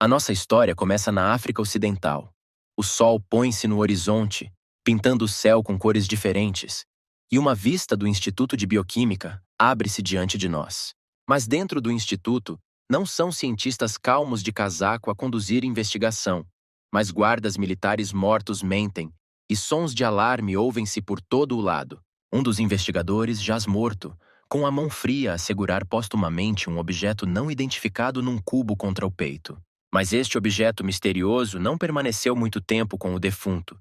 A nossa história começa na África Ocidental. O sol põe-se no horizonte, pintando o céu com cores diferentes, e uma vista do Instituto de Bioquímica abre-se diante de nós. Mas dentro do instituto, não são cientistas calmos de casaco a conduzir investigação, mas guardas militares mortos mentem, e sons de alarme ouvem-se por todo o lado. Um dos investigadores jaz morto, com a mão fria a segurar postumamente um objeto não identificado num cubo contra o peito. Mas este objeto misterioso não permaneceu muito tempo com o defunto.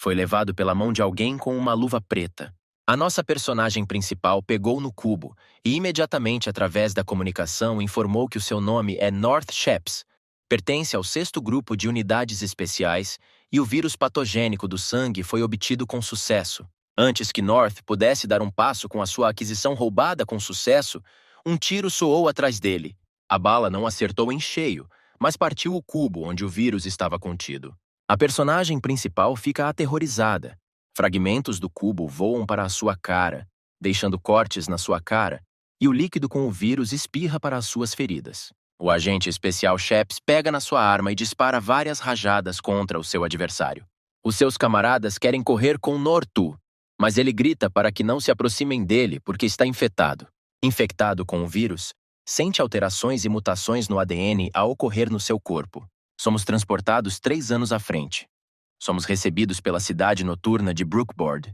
Foi levado pela mão de alguém com uma luva preta. A nossa personagem principal pegou no cubo e imediatamente, através da comunicação, informou que o seu nome é North Sheps, pertence ao 6º Grupo de Unidades Especiais e o vírus patogênico do sangue foi obtido com sucesso. Antes que North pudesse dar um passo com a sua aquisição roubada com sucesso, um tiro soou atrás dele. A bala não acertou em cheio, mas partiu o cubo onde o vírus estava contido. A personagem principal fica aterrorizada. Fragmentos do cubo voam para a sua cara, deixando cortes na sua cara, e o líquido com o vírus espirra para as suas feridas. O agente especial Sheps pega na sua arma e dispara várias rajadas contra o seu adversário. Os seus camaradas querem correr com Nortu, mas ele grita para que não se aproximem dele porque está infectado. Infectado com o vírus, sente alterações e mutações no ADN a ocorrer no seu corpo. Somos transportados 3 anos à frente. Somos recebidos pela cidade noturna de Brookboard.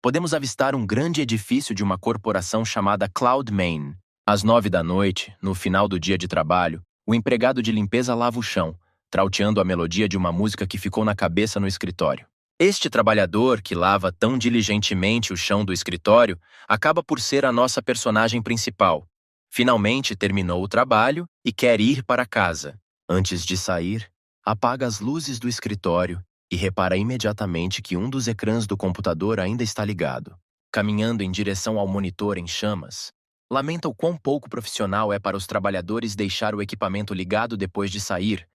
Podemos avistar um grande edifício de uma corporação chamada Cloud Main. Às 9 da noite, no final do dia de trabalho, o empregado de limpeza lava o chão, trauteando a melodia de uma música que ficou na cabeça no escritório. Este trabalhador, que lava tão diligentemente o chão do escritório, acaba por ser a nossa personagem principal. Finalmente terminou o trabalho e quer ir para casa. Antes de sair, apaga as luzes do escritório e repara imediatamente que um dos ecrãs do computador ainda está ligado. Caminhando em direção ao monitor em chamas, lamenta o quão pouco profissional é para os trabalhadores deixar o equipamento ligado depois de sair,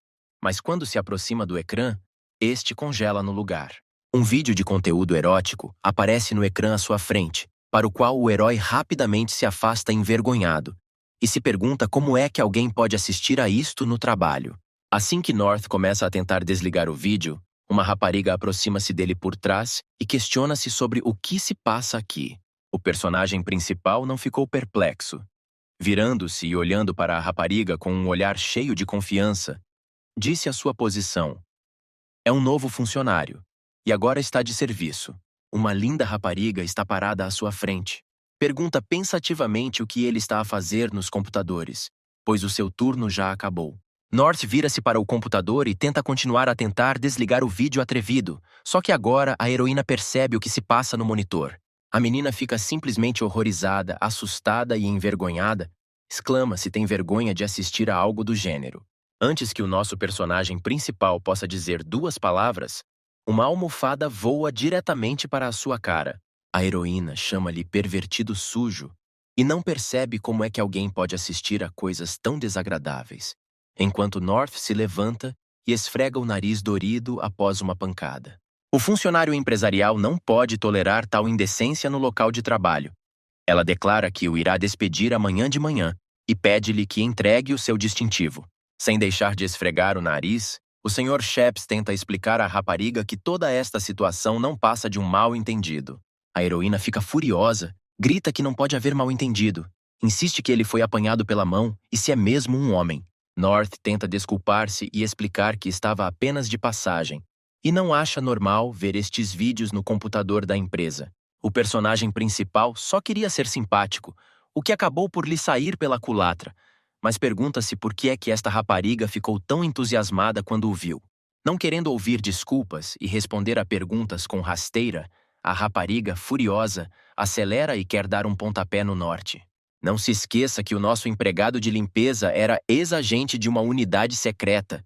mas quando se aproxima do ecrã, este congela no lugar. Um vídeo de conteúdo erótico aparece no ecrã à sua frente, para o qual o herói rapidamente se afasta envergonhado, e se pergunta como é que alguém pode assistir a isto no trabalho. Assim que North começa a tentar desligar o vídeo, uma rapariga aproxima-se dele por trás e questiona-se sobre o que se passa aqui. O personagem principal não ficou perplexo. Virando-se e olhando para a rapariga com um olhar cheio de confiança, disse a sua posição. É um novo funcionário, e agora está de serviço. Uma linda rapariga está parada à sua frente. Pergunta pensativamente o que ele está a fazer nos computadores, pois o seu turno já acabou. North vira-se para o computador e tenta continuar a tentar desligar o vídeo atrevido, só que agora a heroína percebe o que se passa no monitor. A menina fica simplesmente horrorizada, assustada e envergonhada, exclama se tem vergonha de assistir a algo do gênero. Antes que o nosso personagem principal possa dizer 2 palavras, uma almofada voa diretamente para a sua cara. A heroína chama-lhe pervertido sujo e não percebe como é que alguém pode assistir a coisas tão desagradáveis, enquanto North se levanta e esfrega o nariz dorido após uma pancada. O funcionário empresarial não pode tolerar tal indecência no local de trabalho. Ela declara que o irá despedir amanhã de manhã e pede-lhe que entregue o seu distintivo. Sem deixar de esfregar o nariz, o Sr. Sheps tenta explicar à rapariga que toda esta situação não passa de um mal-entendido. A heroína fica furiosa, grita que não pode haver mal-entendido, insiste que ele foi apanhado pela mão e se é mesmo um homem. North tenta desculpar-se e explicar que estava apenas de passagem, e não acha normal ver estes vídeos no computador da empresa. O personagem principal só queria ser simpático, o que acabou por lhe sair pela culatra, mas pergunta-se por que é que esta rapariga ficou tão entusiasmada quando o viu. Não querendo ouvir desculpas e responder a perguntas com rasteira, a rapariga, furiosa, acelera e quer dar um pontapé no Norte. Não se esqueça que o nosso empregado de limpeza era ex-agente de uma unidade secreta.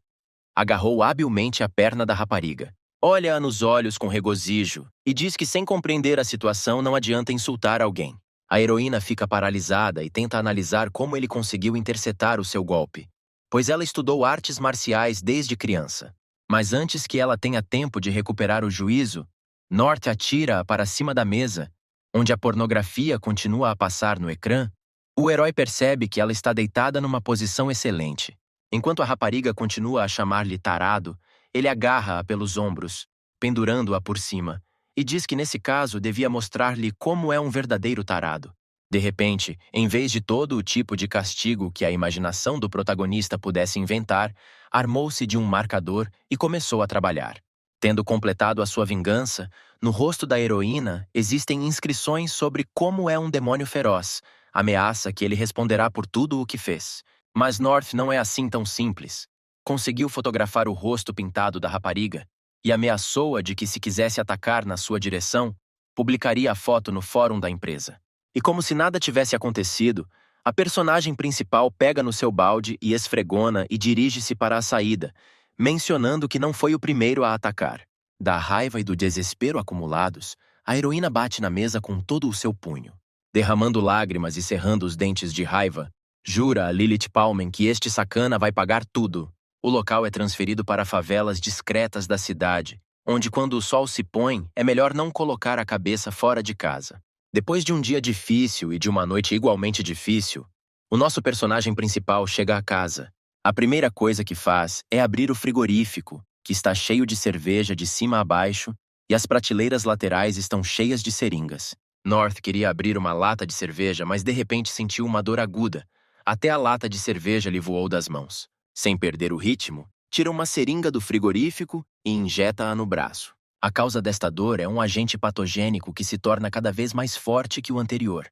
Agarrou habilmente a perna da rapariga. Olha-a nos olhos com regozijo e diz que sem compreender a situação não adianta insultar alguém. A heroína fica paralisada e tenta analisar como ele conseguiu interceptar o seu golpe, pois ela estudou artes marciais desde criança. Mas antes que ela tenha tempo de recuperar o juízo, North atira-a para cima da mesa, onde a pornografia continua a passar no ecrã. O herói percebe que ela está deitada numa posição excelente. Enquanto a rapariga continua a chamar-lhe tarado, ele agarra-a pelos ombros, pendurando-a por cima, e diz que nesse caso devia mostrar-lhe como é um verdadeiro tarado. De repente, em vez de todo o tipo de castigo que a imaginação do protagonista pudesse inventar, armou-se de um marcador e começou a trabalhar. Tendo completado a sua vingança, no rosto da heroína existem inscrições sobre como é um demônio feroz, ameaça que ele responderá por tudo o que fez. Mas North não é assim tão simples. Conseguiu fotografar o rosto pintado da rapariga e ameaçou-a de que, se quisesse atacar na sua direção, publicaria a foto no fórum da empresa. E como se nada tivesse acontecido, a personagem principal pega no seu balde e esfregona e dirige-se para a saída, mencionando que não foi o primeiro a atacar. Da raiva e do desespero acumulados, a heroína bate na mesa com todo o seu punho. Derramando lágrimas e cerrando os dentes de raiva, jura a Lilith Palmen que este sacana vai pagar tudo. O local é transferido para favelas discretas da cidade, onde, quando o sol se põe, é melhor não colocar a cabeça fora de casa. Depois de um dia difícil e de uma noite igualmente difícil, o nosso personagem principal chega a casa. A primeira coisa que faz é abrir o frigorífico, que está cheio de cerveja de cima a baixo, e as prateleiras laterais estão cheias de seringas. North queria abrir uma lata de cerveja, mas de repente sentiu uma dor aguda. Até a lata de cerveja lhe voou das mãos. Sem perder o ritmo, tira uma seringa do frigorífico e injeta-a no braço. A causa desta dor é um agente patogênico que se torna cada vez mais forte que o anterior.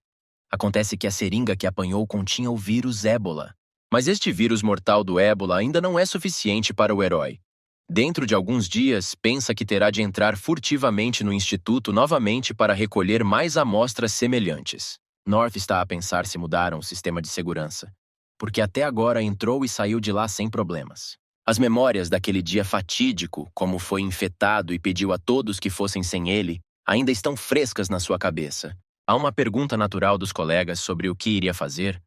Acontece que a seringa que apanhou continha o vírus Ébola. Mas este vírus mortal do Ébola ainda não é suficiente para o herói. Dentro de alguns dias, pensa que terá de entrar furtivamente no instituto novamente para recolher mais amostras semelhantes. North está a pensar se mudaram o sistema de segurança, porque até agora entrou e saiu de lá sem problemas. As memórias daquele dia fatídico, como foi infectado e pediu a todos que fossem sem ele, ainda estão frescas na sua cabeça. A uma pergunta natural dos colegas sobre o que iria fazer,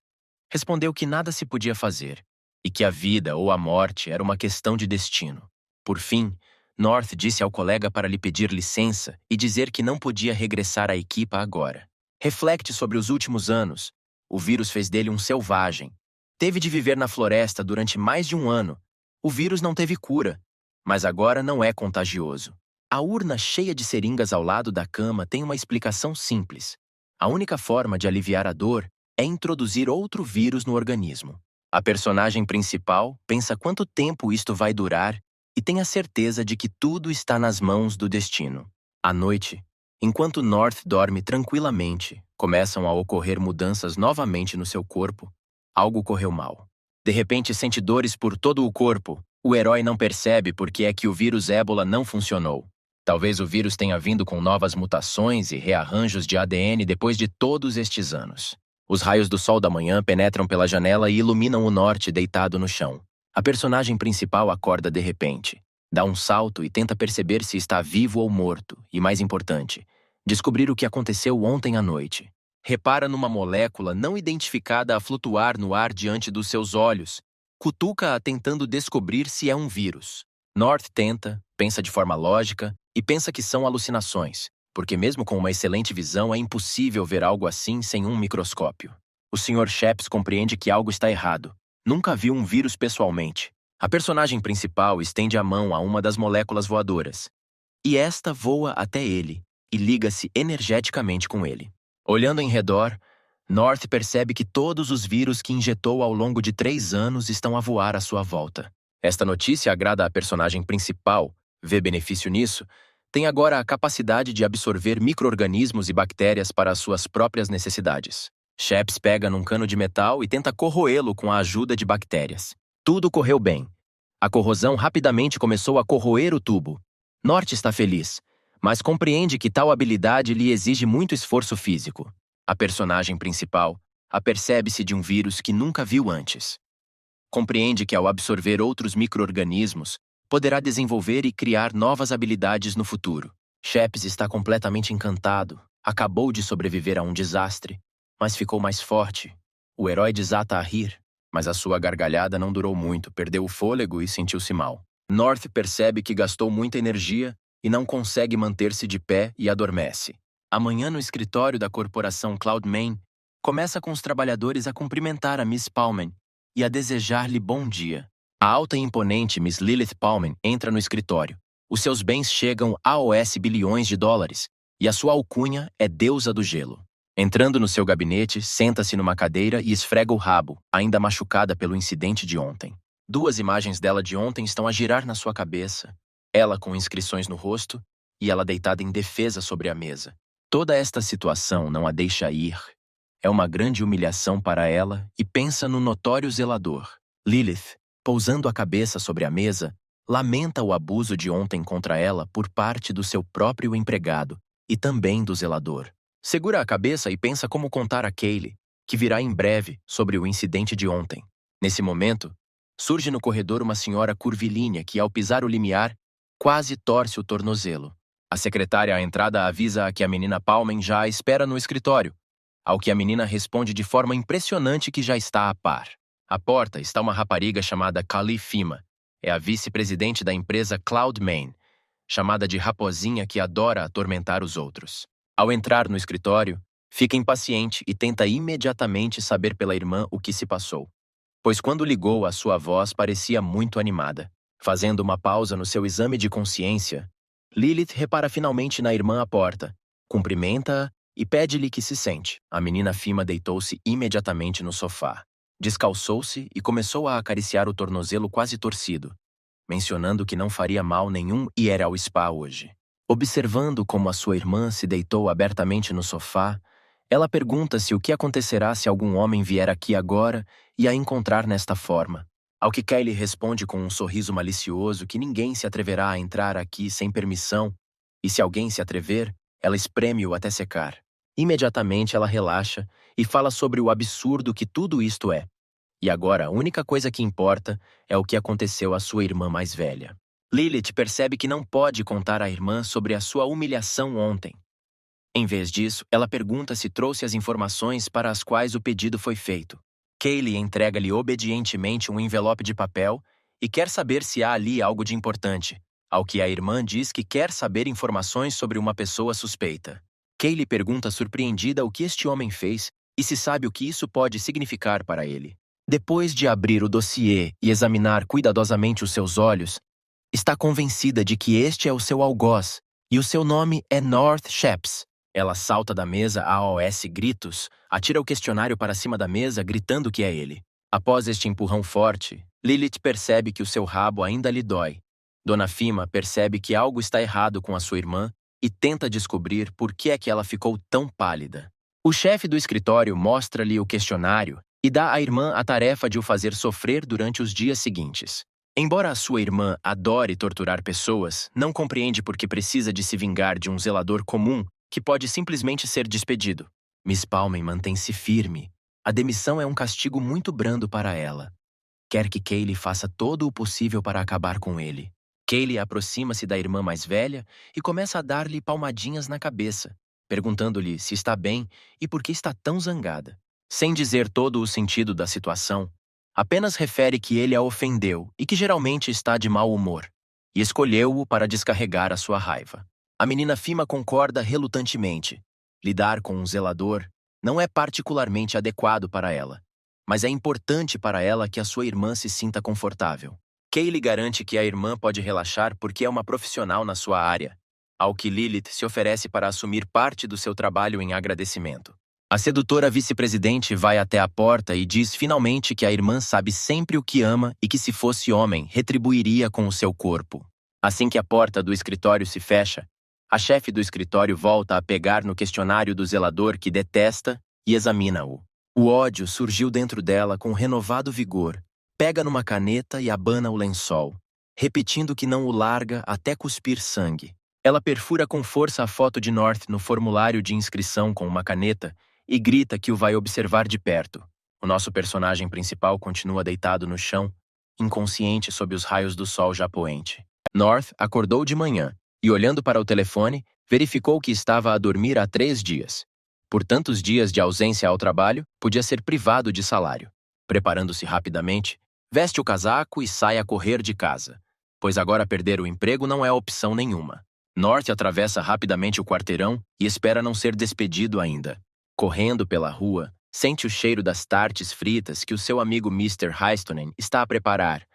respondeu que nada se podia fazer, e que a vida ou a morte era uma questão de destino. Por fim, North disse ao colega para lhe pedir licença e dizer que não podia regressar à equipa agora. Reflecte sobre os últimos anos. O vírus fez dele um selvagem. Teve de viver na floresta durante mais de um ano. O vírus não teve cura, mas agora não é contagioso. A urna cheia de seringas ao lado da cama tem uma explicação simples. A única forma de aliviar a dor é introduzir outro vírus no organismo. A personagem principal pensa quanto tempo isto vai durar e tem a certeza de que tudo está nas mãos do destino. À noite, enquanto North dorme tranquilamente, começam a ocorrer mudanças novamente no seu corpo. Algo correu mal. De repente sente dores por todo o corpo. O herói não percebe porque é que o vírus Ébola não funcionou. Talvez o vírus tenha vindo com novas mutações e rearranjos de ADN depois de todos estes anos. Os raios do sol da manhã penetram pela janela e iluminam o North deitado no chão. A personagem principal acorda de repente, dá um salto e tenta perceber se está vivo ou morto, e mais importante, descobrir o que aconteceu ontem à noite. Repara numa molécula não identificada a flutuar no ar diante dos seus olhos. Cutuca-a tentando descobrir se é um vírus. North tenta, pensa de forma lógica e pensa que são alucinações, porque mesmo com uma excelente visão é impossível ver algo assim sem um microscópio. O Sr. Sheps compreende que algo está errado. Nunca viu um vírus pessoalmente. A personagem principal estende a mão a uma das moléculas voadoras, e esta voa até ele e liga-se energeticamente com ele. Olhando em redor, North percebe que todos os vírus que injetou ao longo de 3 anos estão a voar à sua volta. Esta notícia agrada à personagem principal, vê benefício nisso, tem agora a capacidade de absorver micro-organismos e bactérias para as suas próprias necessidades. Sheps pega num cano de metal e tenta corroê-lo com a ajuda de bactérias. Tudo correu bem. A corrosão rapidamente começou a corroer o tubo. North está feliz, mas compreende que tal habilidade lhe exige muito esforço físico. A personagem principal apercebe-se de um vírus que nunca viu antes. Compreende que ao absorver outros micro-organismos, poderá desenvolver e criar novas habilidades no futuro. Sheps está completamente encantado. Acabou de sobreviver a um desastre, mas ficou mais forte. O herói desata a rir, mas a sua gargalhada não durou muito, perdeu o fôlego e sentiu-se mal. North percebe que gastou muita energia e não consegue manter-se de pé e adormece. Amanhã, no escritório da corporação Cloudman, começa com os trabalhadores a cumprimentar a Miss Palmen e a desejar-lhe bom dia. A alta e imponente Miss Lilith Palmen entra no escritório. Os seus bens chegam a US bilhões de dólares e a sua alcunha é deusa do gelo. Entrando no seu gabinete, senta-se numa cadeira e esfrega o rabo, ainda machucada pelo incidente de ontem. Duas imagens dela de ontem estão a girar na sua cabeça. Ela com inscrições no rosto e ela deitada indefesa sobre a mesa. Toda esta situação não a deixa ir. É uma grande humilhação para ela e pensa no notório zelador. Lilith, pousando a cabeça sobre a mesa, lamenta o abuso de ontem contra ela por parte do seu próprio empregado e também do zelador. Segura a cabeça e pensa como contar a Kaylee, que virá em breve, sobre o incidente de ontem. Nesse momento, surge no corredor uma senhora curvilínea que, ao pisar o limiar, quase torce o tornozelo. A secretária à entrada avisa-a que a menina Palmen já a espera no escritório, ao que a menina responde de forma impressionante que já está a par. À porta está uma rapariga chamada Kali Fima. É a vice-presidente da empresa Cloud Main, chamada de raposinha que adora atormentar os outros. Ao entrar no escritório, fica impaciente e tenta imediatamente saber pela irmã o que se passou, pois quando ligou a sua voz parecia muito animada. Fazendo uma pausa no seu exame de consciência, Lilith repara finalmente na irmã à porta, cumprimenta-a e pede-lhe que se sente. A menina Fima deitou-se imediatamente no sofá, descalçou-se e começou a acariciar o tornozelo quase torcido, mencionando que não faria mal nenhum ir ao spa hoje. Observando como a sua irmã se deitou abertamente no sofá, ela pergunta-se o que acontecerá se algum homem vier aqui agora e a encontrar nesta forma. Ao que Kaylee responde com um sorriso malicioso que ninguém se atreverá a entrar aqui sem permissão, e se alguém se atrever, ela espreme-o até secar. Imediatamente ela relaxa e fala sobre o absurdo que tudo isto é. E agora a única coisa que importa é o que aconteceu à sua irmã mais velha. Lilith percebe que não pode contar à irmã sobre a sua humilhação ontem. Em vez disso, ela pergunta se trouxe as informações para as quais o pedido foi feito. Kaylee entrega-lhe obedientemente um envelope de papel e quer saber se há ali algo de importante, ao que a irmã diz que quer saber informações sobre uma pessoa suspeita. Kaylee pergunta surpreendida o que este homem fez e se sabe o que isso pode significar para ele. Depois de abrir o dossiê e examinar cuidadosamente os seus olhos, está convencida de que este é o seu algoz e o seu nome é North Sheps. Ela salta da mesa a AOS gritos, atira o questionário para cima da mesa gritando que é ele. Após este empurrão forte, Lilith percebe que o seu rabo ainda lhe dói. Dona Fima percebe que algo está errado com a sua irmã e tenta descobrir por que é que ela ficou tão pálida. O chefe do escritório mostra-lhe o questionário e dá à irmã a tarefa de o fazer sofrer durante os dias seguintes. Embora a sua irmã adore torturar pessoas, não compreende por que precisa de se vingar de um zelador comum que pode simplesmente ser despedido. Miss Palmen mantém-se firme. A demissão é um castigo muito brando para ela. Quer que Kaylee faça todo o possível para acabar com ele. Kaylee aproxima-se da irmã mais velha e começa a dar-lhe palmadinhas na cabeça, perguntando-lhe se está bem e por que está tão zangada. Sem dizer todo o sentido da situação, apenas refere que ele a ofendeu e que geralmente está de mau humor, e escolheu-o para descarregar a sua raiva. A menina Fima concorda relutantemente. Lidar com um zelador não é particularmente adequado para ela, mas é importante para ela que a sua irmã se sinta confortável. Kaylee garante que a irmã pode relaxar porque é uma profissional na sua área, ao que Lilith se oferece para assumir parte do seu trabalho em agradecimento. A sedutora vice-presidente vai até a porta e diz finalmente que a irmã sabe sempre o que ama e que se fosse homem, retribuiria com o seu corpo. Assim que a porta do escritório se fecha, a chefe do escritório volta a pegar no questionário do zelador que detesta e examina-o. O ódio surgiu dentro dela com renovado vigor. Pega numa caneta e abana o lençol, repetindo que não o larga até cuspir sangue. Ela perfura com força a foto de North no formulário de inscrição com uma caneta e grita que o vai observar de perto. O nosso personagem principal continua deitado no chão, inconsciente sob os raios do sol já poente. North acordou de manhã e, olhando para o telefone, verificou que estava a dormir há 3 dias. Por tantos dias de ausência ao trabalho, podia ser privado de salário. Preparando-se rapidamente, veste o casaco e sai a correr de casa, pois agora perder o emprego não é opção nenhuma. North atravessa rapidamente o quarteirão e espera não ser despedido ainda. Correndo pela rua, sente o cheiro das tartes fritas que o seu amigo Mr. Heistonen está a preparar,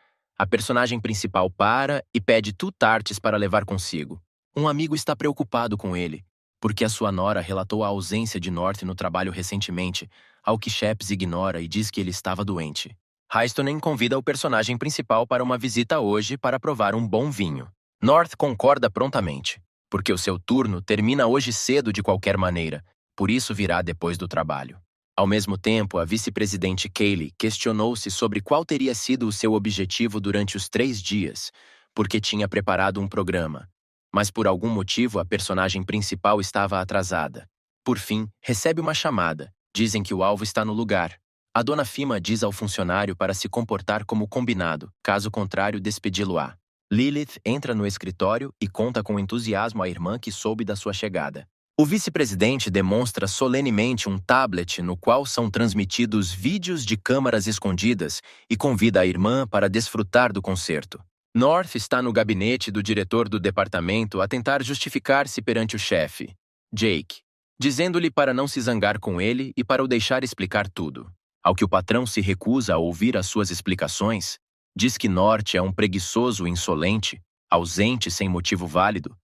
A personagem principal para e pede tartes para levar consigo. Um amigo está preocupado com ele, porque a sua nora relatou a ausência de North no trabalho recentemente, ao que Sheps ignora e diz que ele estava doente. Heistonen convida o personagem principal para uma visita hoje para provar um bom vinho. North concorda prontamente, porque o seu turno termina hoje cedo de qualquer maneira, por isso virá depois do trabalho. Ao mesmo tempo, a vice-presidente Kaylee questionou-se sobre qual teria sido o seu objetivo durante os 3 dias, porque tinha preparado um programa. Mas por algum motivo a personagem principal estava atrasada. Por fim, recebe uma chamada. Dizem que o alvo está no lugar. A dona Fima diz ao funcionário para se comportar como combinado, caso contrário despedi-lo-á. Lilith entra no escritório e conta com entusiasmo à irmã que soube da sua chegada. O vice-presidente demonstra solenemente um tablet no qual são transmitidos vídeos de câmaras escondidas e convida a irmã para desfrutar do concerto. North está no gabinete do diretor do departamento a tentar justificar-se perante o chefe, Jake, dizendo-lhe para não se zangar com ele e para o deixar explicar tudo. Ao que o patrão se recusa a ouvir as suas explicações, diz que North é um preguiçoso insolente, ausente sem motivo válido.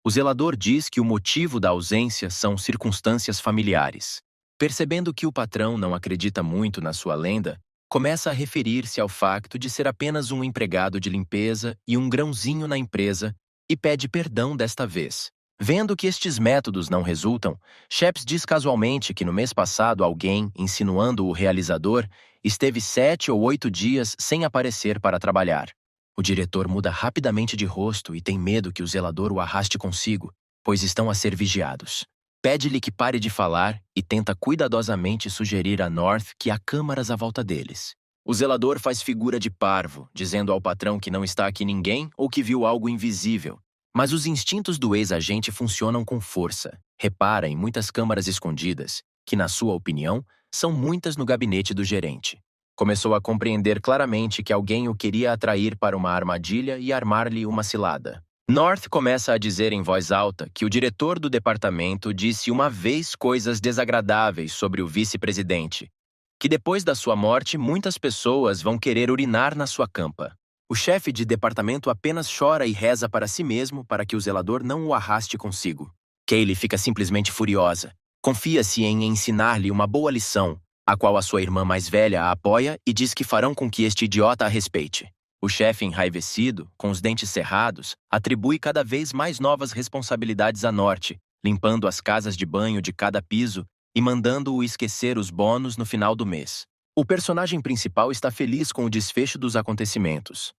O zelador diz que o motivo da ausência são circunstâncias familiares. Percebendo que o patrão não acredita muito na sua lenda, começa a referir-se ao facto de ser apenas um empregado de limpeza e um grãozinho na empresa e pede perdão desta vez. Vendo que estes métodos não resultam, Sheps diz casualmente que no mês passado alguém, insinuando o realizador, esteve 7 ou 8 dias sem aparecer para trabalhar. O diretor muda rapidamente de rosto e tem medo que o zelador o arraste consigo, pois estão a ser vigiados. Pede-lhe que pare de falar e tenta cuidadosamente sugerir a North que há câmaras à volta deles. O zelador faz figura de parvo, dizendo ao patrão que não está aqui ninguém ou que viu algo invisível. Mas os instintos do ex-agente funcionam com força. Repara em muitas câmaras escondidas, que, na sua opinião, são muitas no gabinete do gerente. Começou a compreender claramente que alguém o queria atrair para uma armadilha e armar-lhe uma cilada. North começa a dizer em voz alta que o diretor do departamento disse uma vez coisas desagradáveis sobre o vice-presidente, que depois da sua morte muitas pessoas vão querer urinar na sua campa. O chefe de departamento apenas chora e reza para si mesmo para que o zelador não o arraste consigo. Kaylee fica simplesmente furiosa. Confia-se em ensinar-lhe uma boa lição, a qual a sua irmã mais velha a apoia e diz que farão com que este idiota a respeite. O chefe, enraivecido, com os dentes cerrados, atribui cada vez mais novas responsabilidades a North, limpando as casas de banho de cada piso e mandando-o esquecer os bônus no final do mês. O personagem principal está feliz com o desfecho dos acontecimentos,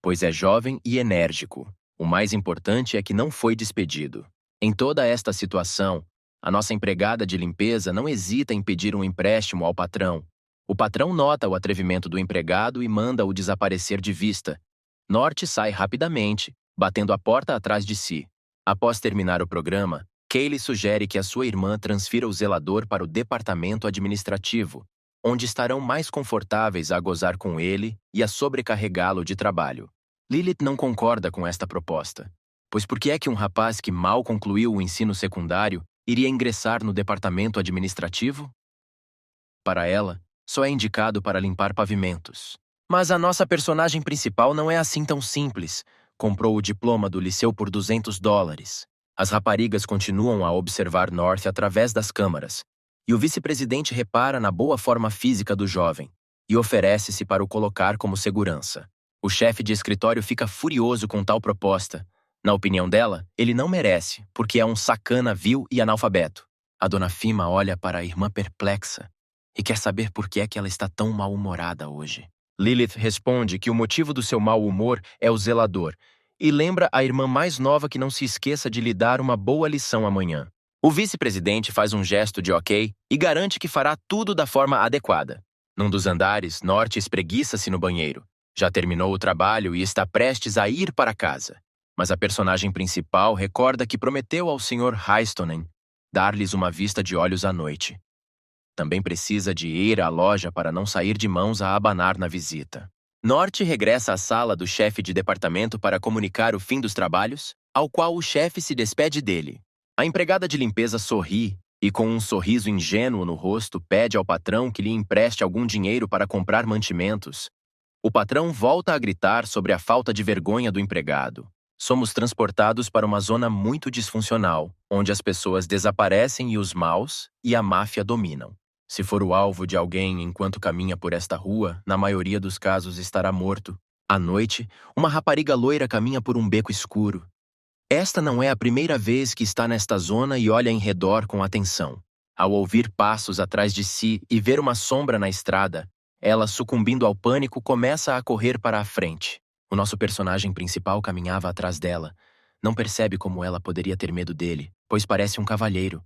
pois é jovem e enérgico. O mais importante é que não foi despedido. Em toda esta situação, a nossa empregada de limpeza não hesita em pedir um empréstimo ao patrão. O patrão nota o atrevimento do empregado e manda-o desaparecer de vista. North sai rapidamente, batendo a porta atrás de si. Após terminar o programa, Kaylee sugere que a sua irmã transfira o zelador para o departamento administrativo, onde estarão mais confortáveis a gozar com ele e a sobrecarregá-lo de trabalho. Lilith não concorda com esta proposta, pois por que é que um rapaz que mal concluiu o ensino secundário iria ingressar no departamento administrativo? Para ela, só é indicado para limpar pavimentos. Mas a nossa personagem principal não é assim tão simples. Comprou o diploma do liceu por $200. As raparigas continuam a observar North através das câmaras, e o vice-presidente repara na boa forma física do jovem e oferece-se para o colocar como segurança. O chefe de escritório fica furioso com tal proposta. Na opinião dela, ele não merece, porque é um sacana vil e analfabeto. A dona Fima olha para a irmã perplexa e quer saber por que é que ela está tão mal-humorada hoje. Lilith responde que o motivo do seu mau humor é o zelador e lembra a irmã mais nova que não se esqueça de lhe dar uma boa lição amanhã. O vice-presidente faz um gesto de ok e garante que fará tudo da forma adequada. Num dos andares, North espreguiça-se no banheiro. Já terminou o trabalho e está prestes a ir para casa. Mas a personagem principal recorda que prometeu ao Sr. Heistonen dar-lhes uma vista de olhos à noite. Também precisa de ir à loja para não sair de mãos a abanar na visita. North regressa à sala do chefe de departamento para comunicar o fim dos trabalhos, ao qual o chefe se despede dele. A empregada de limpeza sorri e, com um sorriso ingênuo no rosto, pede ao patrão que lhe empreste algum dinheiro para comprar mantimentos. O patrão volta a gritar sobre a falta de vergonha do empregado. Somos transportados para uma zona muito disfuncional, onde as pessoas desaparecem e os maus e a máfia dominam. Se for o alvo de alguém enquanto caminha por esta rua, na maioria dos casos estará morto. À noite, uma rapariga loira caminha por um beco escuro. Esta não é a primeira vez que está nesta zona e olha em redor com atenção. Ao ouvir passos atrás de si e ver uma sombra na estrada, ela, sucumbindo ao pânico, começa a correr para a frente. O nosso personagem principal caminhava atrás dela. Não percebe como ela poderia ter medo dele, pois parece um cavalheiro.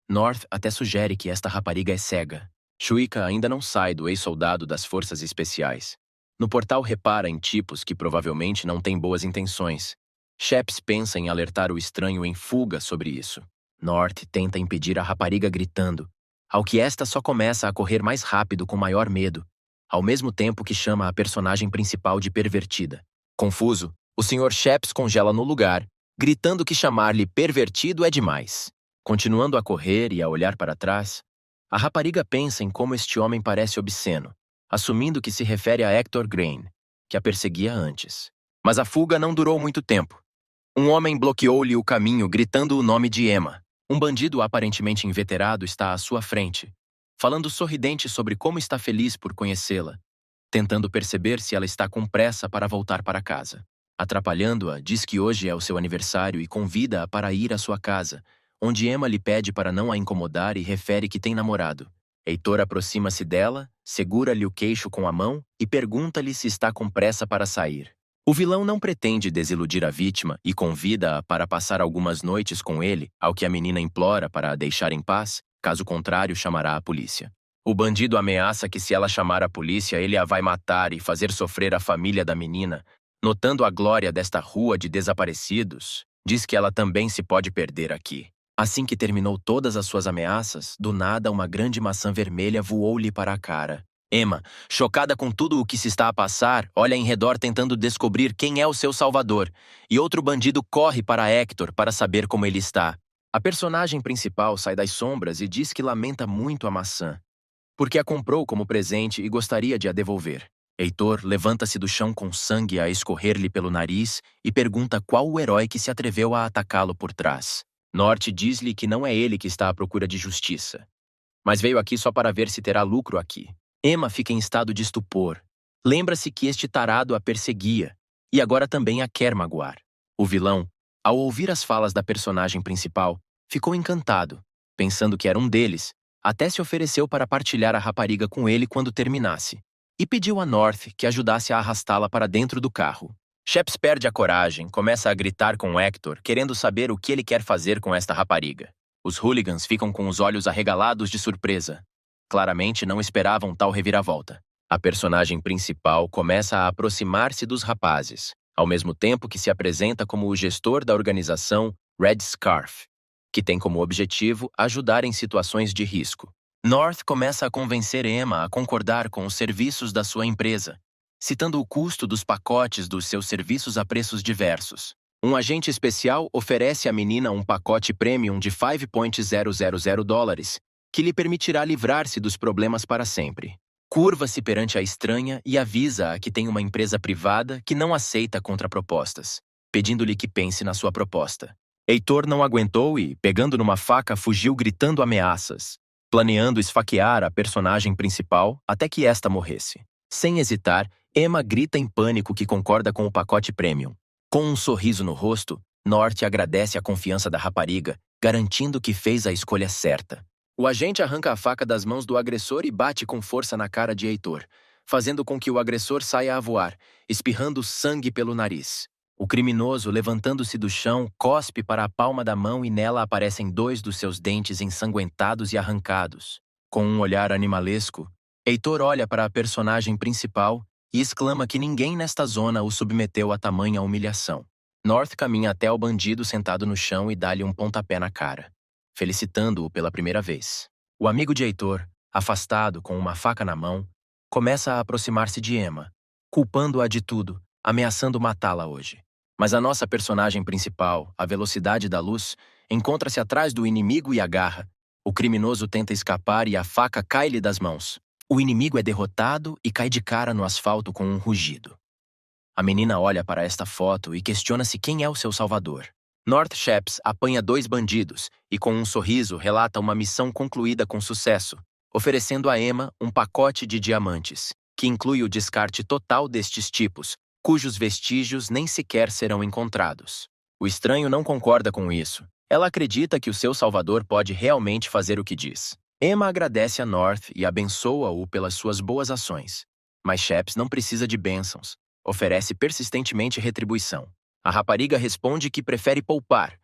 North até sugere que esta rapariga é cega. Shuika ainda não sai do ex-soldado das forças especiais. No portal repara em tipos que provavelmente não têm boas intenções. Sheps pensa em alertar o estranho em fuga sobre isso. North tenta impedir a rapariga gritando, ao que esta só começa a correr mais rápido com maior medo, ao mesmo tempo que chama a personagem principal de pervertida. Confuso, o Sr. Sheps congela no lugar, gritando que chamar-lhe pervertido é demais. Continuando a correr e a olhar para trás, a rapariga pensa em como este homem parece obsceno, assumindo que se refere a Hector Grain, que a perseguia antes. Mas a fuga não durou muito tempo. Um homem bloqueou-lhe o caminho gritando o nome de Emma. Um bandido aparentemente inveterado está à sua frente, falando sorridente sobre como está feliz por conhecê-la, tentando perceber se ela está com pressa para voltar para casa. Atrapalhando-a, diz que hoje é o seu aniversário e convida-a para ir à sua casa, onde Emma lhe pede para não a incomodar e refere que tem namorado. Heitor aproxima-se dela, segura-lhe o queixo com a mão e pergunta-lhe se está com pressa para sair. O vilão não pretende desiludir a vítima e convida-a para passar algumas noites com ele, ao que a menina implora para a deixar em paz, caso contrário chamará a polícia. O bandido ameaça que se ela chamar a polícia ele a vai matar e fazer sofrer a família da menina. Notando a glória desta rua de desaparecidos, diz que ela também se pode perder aqui. Assim que terminou todas as suas ameaças, do nada uma grande maçã vermelha voou-lhe para a cara. Emma, chocada com tudo o que se está a passar, olha em redor tentando descobrir quem é o seu salvador, e outro bandido corre para Hector para saber como ele está. A personagem principal sai das sombras e diz que lamenta muito a maçã, porque a comprou como presente e gostaria de a devolver. Heitor levanta-se do chão com sangue a escorrer-lhe pelo nariz e pergunta qual o herói que se atreveu a atacá-lo por trás. Norte diz-lhe que não é ele que está à procura de justiça, mas veio aqui só para ver se terá lucro aqui. Emma fica em estado de estupor. Lembra-se que este tarado a perseguia e agora também a quer magoar. O vilão, ao ouvir as falas da personagem principal, ficou encantado, pensando que era um deles, até se ofereceu para partilhar a rapariga com ele quando terminasse, e pediu a North que ajudasse a arrastá-la para dentro do carro. Sheps perde a coragem, começa a gritar com Hector, querendo saber o que ele quer fazer com esta rapariga. Os hooligans ficam com os olhos arregalados de surpresa. Claramente não esperavam tal reviravolta. A personagem principal começa a aproximar-se dos rapazes, ao mesmo tempo que se apresenta como o gestor da organização Red Scarf, que tem como objetivo ajudar em situações de risco. North começa a convencer Emma a concordar com os serviços da sua empresa, citando o custo dos pacotes dos seus serviços a preços diversos. Um agente especial oferece à menina um pacote premium de $5,000, que lhe permitirá livrar-se dos problemas para sempre. Curva-se perante a estranha e avisa-a que tem uma empresa privada que não aceita contrapropostas, pedindo-lhe que pense na sua proposta. Heitor não aguentou e, pegando numa faca, fugiu gritando ameaças, planeando esfaquear a personagem principal até que esta morresse. Sem hesitar, Emma grita em pânico que concorda com o pacote premium. Com um sorriso no rosto, North agradece a confiança da rapariga, garantindo que fez a escolha certa. O agente arranca a faca das mãos do agressor e bate com força na cara de Heitor, fazendo com que o agressor saia a voar, espirrando sangue pelo nariz. O criminoso, levantando-se do chão, cospe para a palma da mão e nela aparecem 2 dos seus dentes ensanguentados e arrancados. Com um olhar animalesco, Heitor olha para a personagem principal e exclama que ninguém nesta zona o submeteu a tamanha humilhação. North caminha até o bandido sentado no chão e dá-lhe um pontapé na cara, felicitando-o pela primeira vez. O amigo de Heitor, afastado com uma faca na mão, começa a aproximar-se de Emma, culpando-a de tudo, ameaçando matá-la hoje. Mas a nossa personagem principal, a velocidade da luz, encontra-se atrás do inimigo e agarra. O criminoso tenta escapar e a faca cai-lhe das mãos. O inimigo é derrotado e cai de cara no asfalto com um rugido. A menina olha para esta foto e questiona-se quem é o seu salvador. North Sheps apanha 2 bandidos e, com um sorriso, relata uma missão concluída com sucesso, oferecendo a Emma um pacote de diamantes, que inclui o descarte total destes tipos, cujos vestígios nem sequer serão encontrados. O estranho não concorda com isso. Ela acredita que o seu salvador pode realmente fazer o que diz. Emma agradece a North e abençoa-o pelas suas boas ações. Mas Sheps não precisa de bênçãos. Oferece persistentemente retribuição. A rapariga responde que prefere poupar.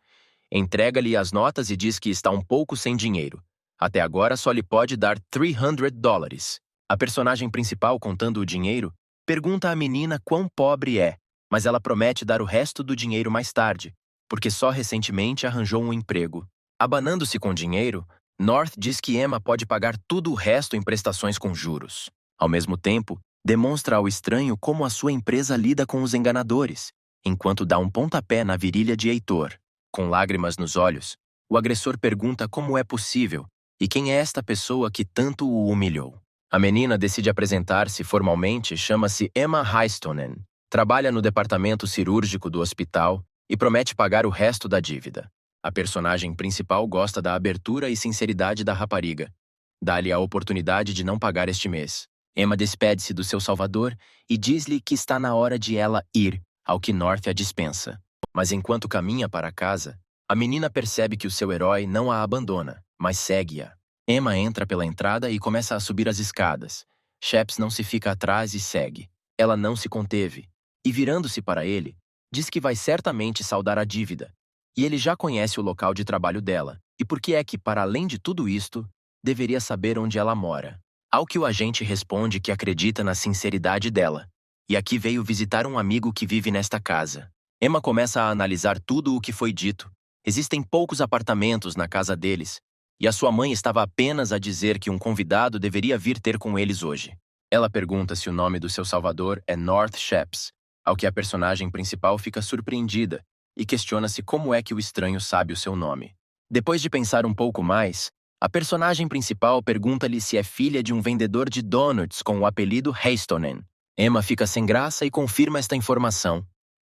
Entrega-lhe as notas e diz que está um pouco sem dinheiro. Até agora só lhe pode dar $300. A personagem principal, contando o dinheiro, pergunta à menina quão pobre é, mas ela promete dar o resto do dinheiro mais tarde, porque só recentemente arranjou um emprego. Abanando-se com dinheiro, North diz que Emma pode pagar tudo o resto em prestações com juros. Ao mesmo tempo, demonstra ao estranho como a sua empresa lida com os enganadores, enquanto dá um pontapé na virilha de Heitor. Com lágrimas nos olhos, o agressor pergunta como é possível e quem é esta pessoa que tanto o humilhou. A menina decide apresentar-se formalmente, chama-se Emma Heistonen, trabalha no departamento cirúrgico do hospital e promete pagar o resto da dívida. A personagem principal gosta da abertura e sinceridade da rapariga. Dá-lhe a oportunidade de não pagar este mês. Emma despede-se do seu salvador e diz-lhe que está na hora de ela ir, ao que North a dispensa. Mas enquanto caminha para casa, a menina percebe que o seu herói não a abandona, mas segue-a. Emma entra pela entrada e começa a subir as escadas. Sheps não se fica atrás e segue. Ela não se conteve, e virando-se para ele, diz que vai certamente saldar a dívida. E ele já conhece o local de trabalho dela, e por que é que, para além de tudo isto, deveria saber onde ela mora. Ao que o agente responde que acredita na sinceridade dela, e aqui veio visitar um amigo que vive nesta casa. Emma começa a analisar tudo o que foi dito. Existem poucos apartamentos na casa deles, e a sua mãe estava apenas a dizer que um convidado deveria vir ter com eles hoje. Ela pergunta se o nome do seu salvador é North Sheps, ao que a personagem principal fica surpreendida e questiona-se como é que o estranho sabe o seu nome. Depois de pensar um pouco mais, a personagem principal pergunta-lhe se é filha de um vendedor de donuts com o apelido Heistonen. Emma fica sem graça e confirma esta informação.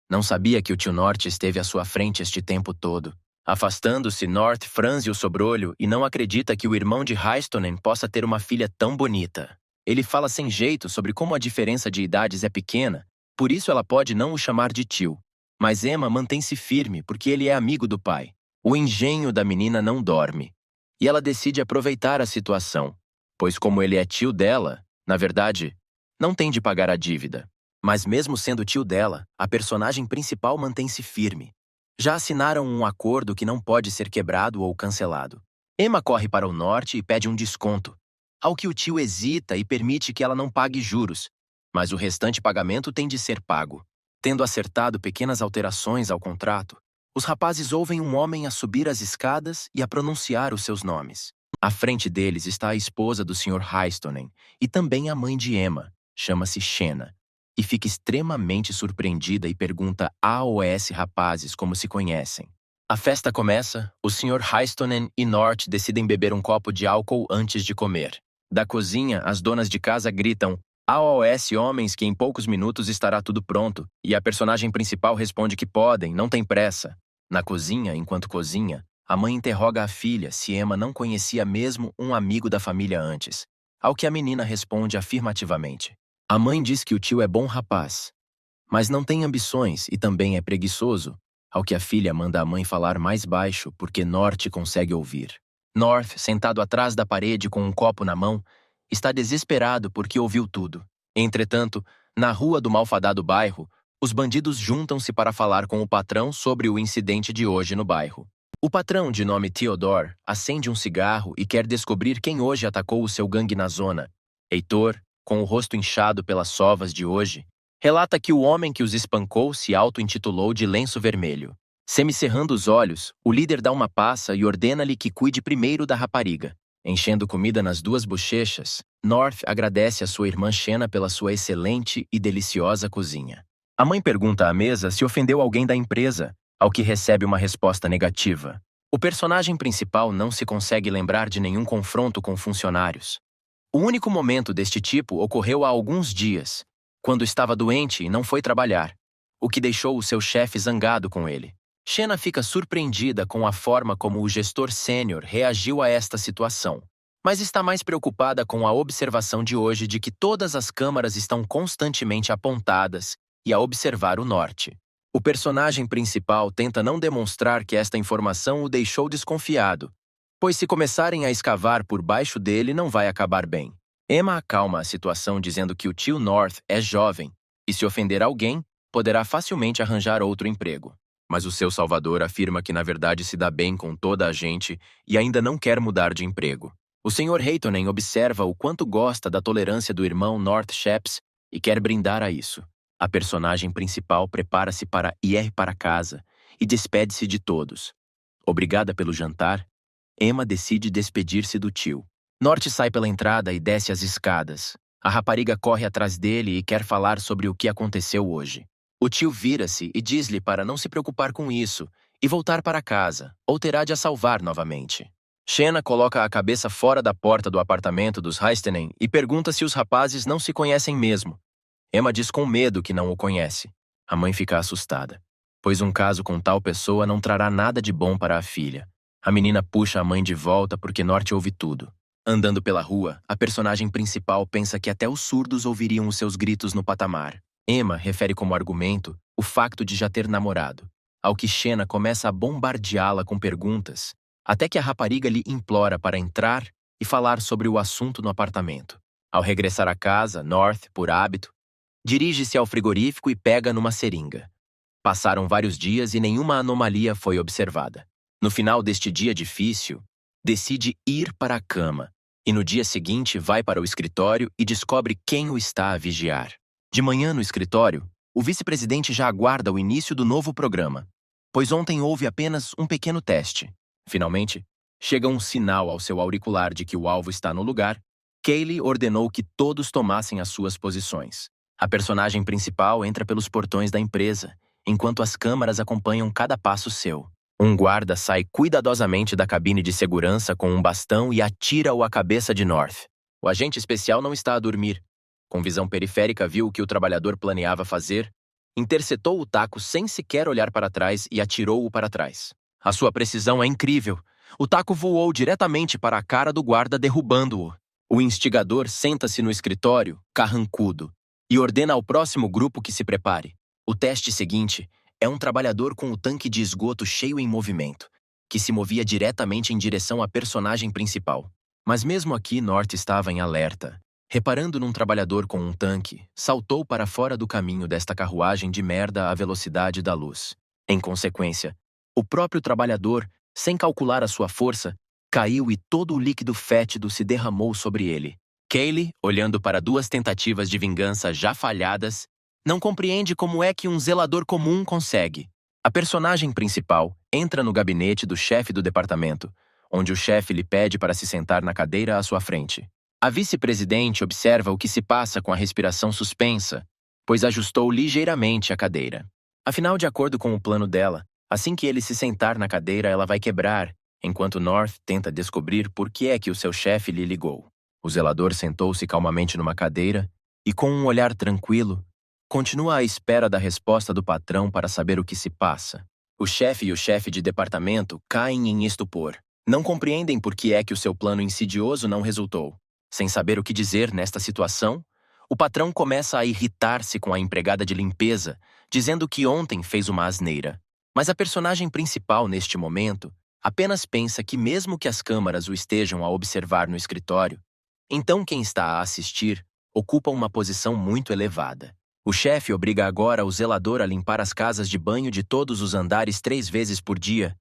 Não sabia que o tio North esteve à sua frente este tempo todo. Afastando-se, North franze o sobrolho e não acredita que o irmão de Heistonen possa ter uma filha tão bonita. Ele fala sem jeito sobre como a diferença de idades é pequena, por isso ela pode não o chamar de tio. Mas Emma mantém-se firme porque ele é amigo do pai. O engenho da menina não dorme. E ela decide aproveitar a situação, pois como ele é tio dela, na verdade, não tem de pagar a dívida. Mas mesmo sendo tio dela, a personagem principal mantém-se firme. Já assinaram um acordo que não pode ser quebrado ou cancelado. Emma corre para o norte e pede um desconto, ao que o tio hesita e permite que ela não pague juros, mas o restante pagamento tem de ser pago. Tendo acertado pequenas alterações ao contrato, os rapazes ouvem um homem a subir as escadas e a pronunciar os seus nomes. À frente deles está a esposa do Sr. Heistonen e também a mãe de Emma, chama-se Shena, e fica extremamente surpreendida e pergunta aos rapazes como se conhecem. A festa começa, o Sr. Heistonen e North decidem beber um copo de álcool antes de comer. Da cozinha, as donas de casa gritam aos homens que em poucos minutos estará tudo pronto, e a personagem principal responde que podem, não tem pressa. Na cozinha, enquanto cozinha, a mãe interroga a filha se Emma não conhecia mesmo um amigo da família antes, ao que a menina responde afirmativamente. A mãe diz que o tio é bom rapaz, mas não tem ambições e também é preguiçoso, ao que a filha manda a mãe falar mais baixo porque North consegue ouvir. North, sentado atrás da parede com um copo na mão, está desesperado porque ouviu tudo. Entretanto, na rua do malfadado bairro, os bandidos juntam-se para falar com o patrão sobre o incidente de hoje no bairro. O patrão, de nome Theodore, acende um cigarro e quer descobrir quem hoje atacou o seu gangue na zona. Heitor, com o rosto inchado pelas sovas de hoje, relata que o homem que os espancou se auto-intitulou de Lenço Vermelho. Semicerrando os olhos, o líder dá uma passa e ordena-lhe que cuide primeiro da rapariga. Enchendo comida nas 2 bochechas, North agradece a sua irmã Shena pela sua excelente e deliciosa cozinha. A mãe pergunta à mesa se ofendeu alguém da empresa, ao que recebe uma resposta negativa. O personagem principal não se consegue lembrar de nenhum confronto com funcionários. O único momento deste tipo ocorreu há alguns dias, quando estava doente e não foi trabalhar, o que deixou o seu chefe zangado com ele. Shanna fica surpreendida com a forma como o gestor sênior reagiu a esta situação, mas está mais preocupada com a observação de hoje de que todas as câmaras estão constantemente apontadas e a observar o norte. O personagem principal tenta não demonstrar que esta informação o deixou desconfiado, pois se começarem a escavar por baixo dele não vai acabar bem. Emma acalma a situação dizendo que o tio North é jovem e se ofender alguém, poderá facilmente arranjar outro emprego. Mas o seu salvador afirma que na verdade se dá bem com toda a gente e ainda não quer mudar de emprego. O Sr. Haytonen observa o quanto gosta da tolerância do irmão North Sheps e quer brindar a isso. A personagem principal prepara-se para ir para casa e despede-se de todos. Obrigada pelo jantar, Emma decide despedir-se do tio. North sai pela entrada e desce as escadas. A rapariga corre atrás dele e quer falar sobre o que aconteceu hoje. O tio vira-se e diz-lhe para não se preocupar com isso e voltar para casa, ou terá de a salvar novamente. Shanna coloca a cabeça fora da porta do apartamento dos Heistenen e pergunta se os rapazes não se conhecem mesmo. Emma diz com medo que não o conhece. A mãe fica assustada, pois um caso com tal pessoa não trará nada de bom para a filha. A menina puxa a mãe de volta porque North ouve tudo. Andando pela rua, a personagem principal pensa que até os surdos ouviriam os seus gritos no patamar. Emma refere como argumento o facto de já ter namorado, ao que Shanna começa a bombardeá-la com perguntas, até que a rapariga lhe implora para entrar e falar sobre o assunto no apartamento. Ao regressar à casa, North, por hábito, dirige-se ao frigorífico e pega numa seringa. Passaram vários dias e nenhuma anomalia foi observada. No final deste dia difícil, decide ir para a cama e no dia seguinte vai para o escritório e descobre quem o está a vigiar. De manhã no escritório, o vice-presidente já aguarda o início do novo programa, pois ontem houve apenas um pequeno teste. Finalmente, chega um sinal ao seu auricular de que o alvo está no lugar. Kaylee ordenou que todos tomassem as suas posições. A personagem principal entra pelos portões da empresa, enquanto as câmaras acompanham cada passo seu. Um guarda sai cuidadosamente da cabine de segurança com um bastão e atira-o à cabeça de North. O agente especial não está a dormir. Com visão periférica viu o que o trabalhador planeava fazer, interceptou o taco sem sequer olhar para trás e atirou-o para trás. A sua precisão é incrível. O taco voou diretamente para a cara do guarda, derrubando-o. O instigador senta-se no escritório, carrancudo, e ordena ao próximo grupo que se prepare. O teste seguinte é um trabalhador com o tanque de esgoto cheio em movimento, que se movia diretamente em direção à personagem principal. Mas mesmo aqui North estava em alerta. Reparando num trabalhador com um tanque, saltou para fora do caminho desta carruagem de merda à velocidade da luz. Em consequência, o próprio trabalhador, sem calcular a sua força, caiu e todo o líquido fétido se derramou sobre ele. Kaylee, olhando para duas tentativas de vingança já falhadas, não compreende como é que um zelador comum consegue. A personagem principal entra no gabinete do chefe do departamento, onde o chefe lhe pede para se sentar na cadeira à sua frente. A vice-presidente observa o que se passa com a respiração suspensa, pois ajustou ligeiramente a cadeira. Afinal, de acordo com o plano dela, assim que ele se sentar na cadeira, ela vai quebrar, enquanto North tenta descobrir por que é que o seu chefe lhe ligou. O zelador sentou-se calmamente numa cadeira e, com um olhar tranquilo, continua à espera da resposta do patrão para saber o que se passa. O chefe e o chefe de departamento caem em estupor. Não compreendem por que é que o seu plano insidioso não resultou. Sem saber o que dizer nesta situação, o patrão começa a irritar-se com a empregada de limpeza, dizendo que ontem fez uma asneira. Mas a personagem principal, neste momento, apenas pensa que mesmo que as câmaras o estejam a observar no escritório, então quem está a assistir ocupa uma posição muito elevada. O chefe obriga agora o zelador a limpar as casas de banho de todos os andares 3 vezes por dia.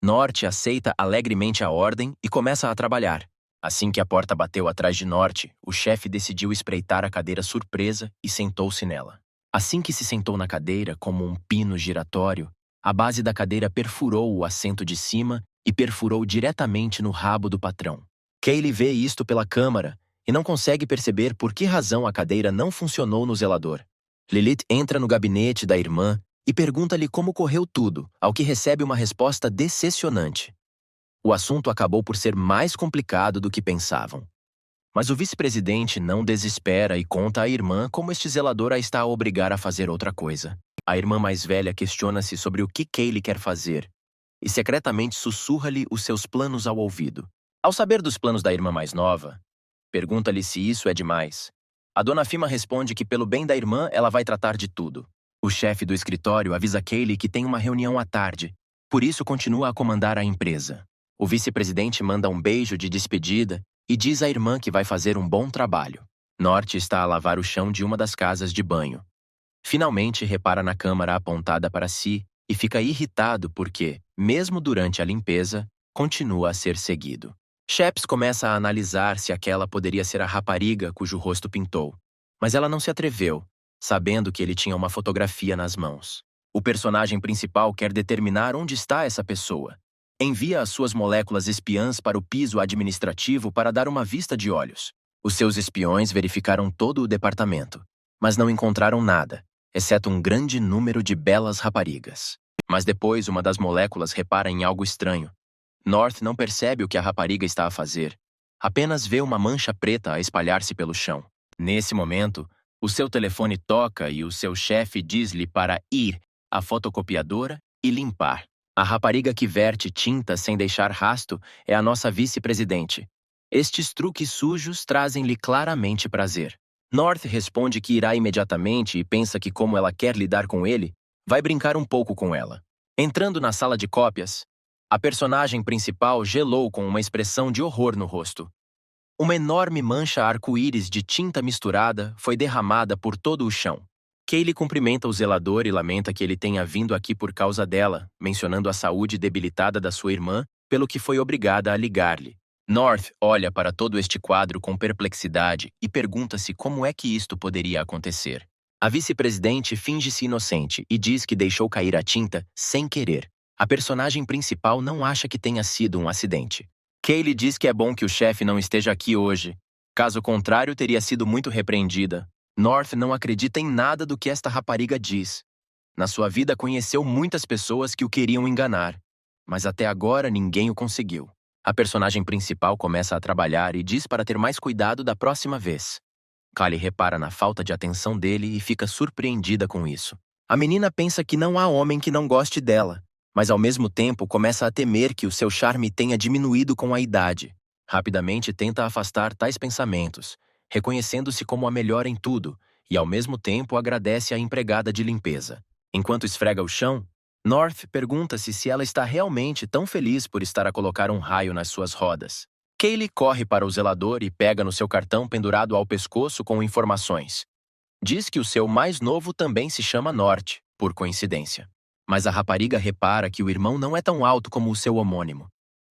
North aceita alegremente a ordem e começa a trabalhar. Assim que a porta bateu atrás de North, o chefe decidiu espreitar a cadeira surpresa e sentou-se nela. Assim que se sentou na cadeira, como um pino giratório, a base da cadeira perfurou o assento de cima e perfurou diretamente no rabo do patrão. Kaylee vê isto pela câmara e não consegue perceber por que razão a cadeira não funcionou no zelador. Lilith entra no gabinete da irmã e pergunta-lhe como correu tudo, ao que recebe uma resposta decepcionante. O assunto acabou por ser mais complicado do que pensavam. Mas o vice-presidente não desespera e conta à irmã como este zelador a está a obrigar a fazer outra coisa. A irmã mais velha questiona-se sobre o que Kaylee quer fazer e secretamente sussurra-lhe os seus planos ao ouvido. Ao saber dos planos da irmã mais nova, pergunta-lhe se isso é demais. A dona Fima responde que pelo bem da irmã ela vai tratar de tudo. O chefe do escritório avisa Kaylee que tem uma reunião à tarde, por isso continua a comandar a empresa. O vice-presidente manda um beijo de despedida e diz à irmã que vai fazer um bom trabalho. North está a lavar o chão de uma das casas de banho. Finalmente repara na câmera apontada para si e fica irritado porque, mesmo durante a limpeza, continua a ser seguido. Sheps começa a analisar se aquela poderia ser a rapariga cujo rosto pintou, mas ela não se atreveu, sabendo que ele tinha uma fotografia nas mãos. O personagem principal quer determinar onde está essa pessoa. Envia as suas moléculas espiãs para o piso administrativo para dar uma vista de olhos. Os seus espiões verificaram todo o departamento, mas não encontraram nada, exceto um grande número de belas raparigas. Mas depois uma das moléculas repara em algo estranho. North não percebe o que a rapariga está a fazer. Apenas vê uma mancha preta a espalhar-se pelo chão. Nesse momento, o seu telefone toca e o seu chefe diz-lhe para ir à fotocopiadora e limpar. A rapariga que verte tinta sem deixar rasto é a nossa vice-presidente. Estes truques sujos trazem-lhe claramente prazer. North responde que irá imediatamente e pensa que, como ela quer lidar com ele, vai brincar um pouco com ela. Entrando na sala de cópias, a personagem principal gelou com uma expressão de horror no rosto. Uma enorme mancha arco-íris de tinta misturada foi derramada por todo o chão. Kaylee cumprimenta o zelador e lamenta que ele tenha vindo aqui por causa dela, mencionando a saúde debilitada da sua irmã, pelo que foi obrigada a ligar-lhe. North olha para todo este quadro com perplexidade e pergunta-se como é que isto poderia acontecer. A vice-presidente finge-se inocente e diz que deixou cair a tinta sem querer. A personagem principal não acha que tenha sido um acidente. Kaylee diz que é bom que o chefe não esteja aqui hoje. Caso contrário, teria sido muito repreendida. North não acredita em nada do que esta rapariga diz. Na sua vida conheceu muitas pessoas que o queriam enganar, mas até agora ninguém o conseguiu. A personagem principal começa a trabalhar e diz para ter mais cuidado da próxima vez. Kaylee repara na falta de atenção dele e fica surpreendida com isso. A menina pensa que não há homem que não goste dela, mas ao mesmo tempo começa a temer que o seu charme tenha diminuído com a idade. Rapidamente tenta afastar tais pensamentos, reconhecendo-se como a melhor em tudo, e ao mesmo tempo agradece à empregada de limpeza. Enquanto esfrega o chão, North pergunta-se se ela está realmente tão feliz por estar a colocar um raio nas suas rodas. Kaylee corre para o zelador e pega no seu cartão pendurado ao pescoço com informações. Diz que o seu mais novo também se chama North, por coincidência. Mas a rapariga repara que o irmão não é tão alto como o seu homônimo.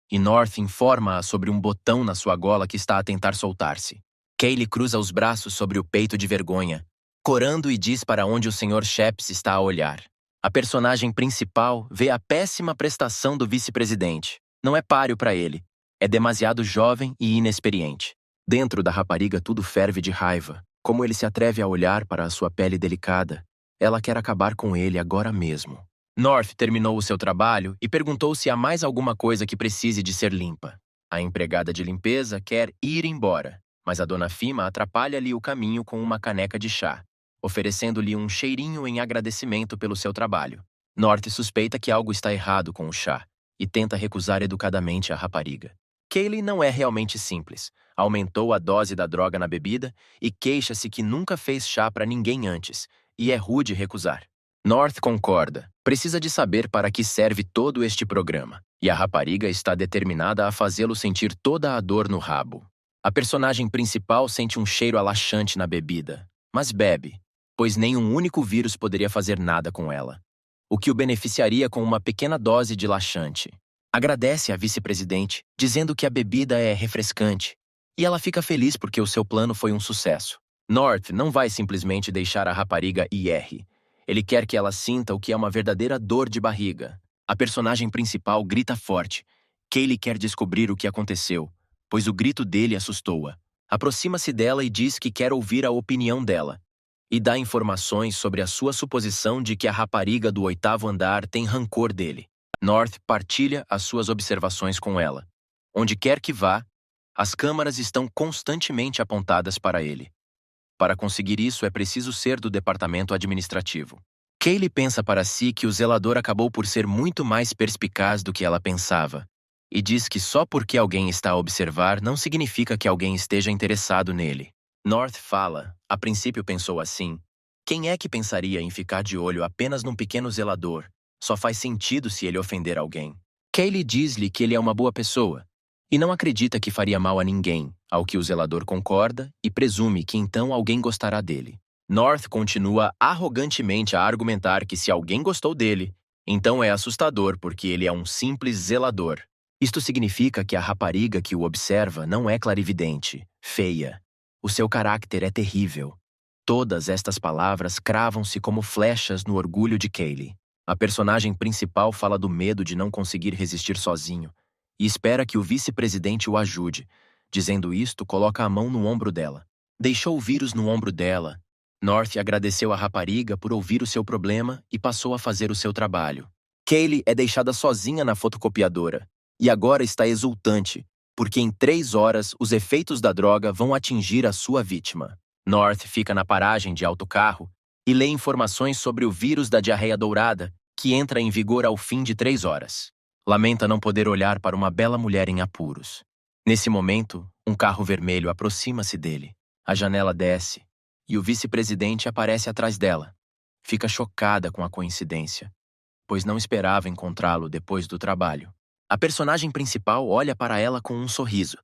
E North informa-a sobre um botão na sua gola que está a tentar soltar-se. Kaylee cruza os braços sobre o peito de vergonha, corando e diz para onde o Sr. Sheps está a olhar. A personagem principal vê a péssima prestação do vice-presidente. Não é páreo para ele. É demasiado jovem e inexperiente. Dentro da rapariga tudo ferve de raiva. Como ele se atreve a olhar para a sua pele delicada, ela quer acabar com ele agora mesmo. North terminou o seu trabalho e perguntou se há mais alguma coisa que precise de ser limpa. A empregada de limpeza quer ir embora, mas a dona Fima atrapalha-lhe o caminho com uma caneca de chá, oferecendo-lhe um cheirinho em agradecimento pelo seu trabalho. North suspeita que algo está errado com o chá e tenta recusar educadamente a rapariga. Kaylee não é realmente simples. Aumentou a dose da droga na bebida e queixa-se que nunca fez chá para ninguém antes, e é rude recusar. North concorda. Precisa de saber para que serve todo este programa, e a rapariga está determinada a fazê-lo sentir toda a dor no rabo. A personagem principal sente um cheiro alaxante na bebida, mas bebe, pois nenhum único vírus poderia fazer nada com ela, o que o beneficiaria com uma pequena dose de laxante. Agradece à vice-presidente, dizendo que a bebida é refrescante, e ela fica feliz porque o seu plano foi um sucesso. North não vai simplesmente deixar a rapariga ir. Ele quer que ela sinta o que é uma verdadeira dor de barriga. A personagem principal grita forte. Kaylee quer descobrir o que aconteceu, pois o grito dele assustou-a. Aproxima-se dela e diz que quer ouvir a opinião dela, e dá informações sobre a sua suposição de que a rapariga do 8º andar tem rancor dele. North partilha as suas observações com ela. Onde quer que vá, As câmaras estão constantemente apontadas para ele. Para conseguir isso, é preciso ser do departamento administrativo. Kaylee pensa para si que o zelador acabou por ser muito mais perspicaz do que ela pensava, e diz que só porque alguém está a observar não significa que alguém esteja interessado nele. North fala, a princípio pensou assim, quem é que pensaria em ficar de olho apenas num pequeno zelador? Só faz sentido se ele ofender alguém. Kaylee diz-lhe que ele é uma boa pessoa, e não acredita que faria mal a ninguém, ao que o zelador concorda e presume que então alguém gostará dele. North continua arrogantemente a argumentar que se alguém gostou dele, então é assustador porque ele é um simples zelador. Isto significa que a rapariga que o observa não é clarividente, feia. O seu caráter é terrível. Todas estas palavras cravam-se como flechas no orgulho de Kaylee. A personagem principal fala do medo de não conseguir resistir sozinho e espera que o vice-presidente o ajude. Dizendo isto, coloca a mão no ombro dela. Deixou o vírus no ombro dela. North agradeceu à rapariga por ouvir o seu problema e passou a fazer o seu trabalho. Kaylee é deixada sozinha na fotocopiadora e agora está exultante, porque em 3 horas os efeitos da droga vão atingir a sua vítima. North fica na paragem de autocarro e lê informações sobre o vírus da diarreia dourada, que entra em vigor ao fim de 3 horas. Lamenta não poder olhar para uma bela mulher em apuros. Nesse momento, um carro vermelho aproxima-se dele. A janela desce e o vice-presidente aparece atrás dela. Fica chocada com a coincidência, pois não esperava encontrá-lo depois do trabalho. A personagem principal olha para ela com um sorriso,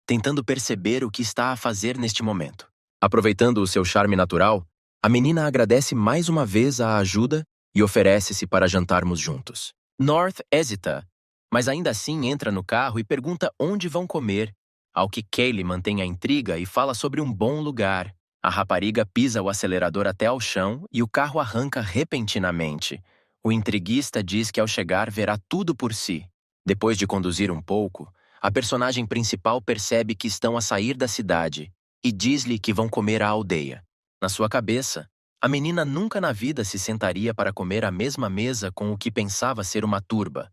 tentando perceber o que está a fazer neste momento. Aproveitando o seu charme natural, a menina agradece mais uma vez a ajuda e oferece-se para jantarmos juntos. North hesita, mas ainda assim entra no carro e pergunta onde vão comer, ao que Kaylee mantém a intriga e fala sobre um bom lugar. A rapariga pisa o acelerador até ao chão e o carro arranca repentinamente. O intriguista diz que ao chegar verá tudo por si. Depois de conduzir um pouco, a personagem principal percebe que estão a sair da cidade e diz-lhe que vão comer à aldeia. Na sua cabeça, a menina nunca na vida se sentaria para comer à mesma mesa com o que pensava ser uma turba.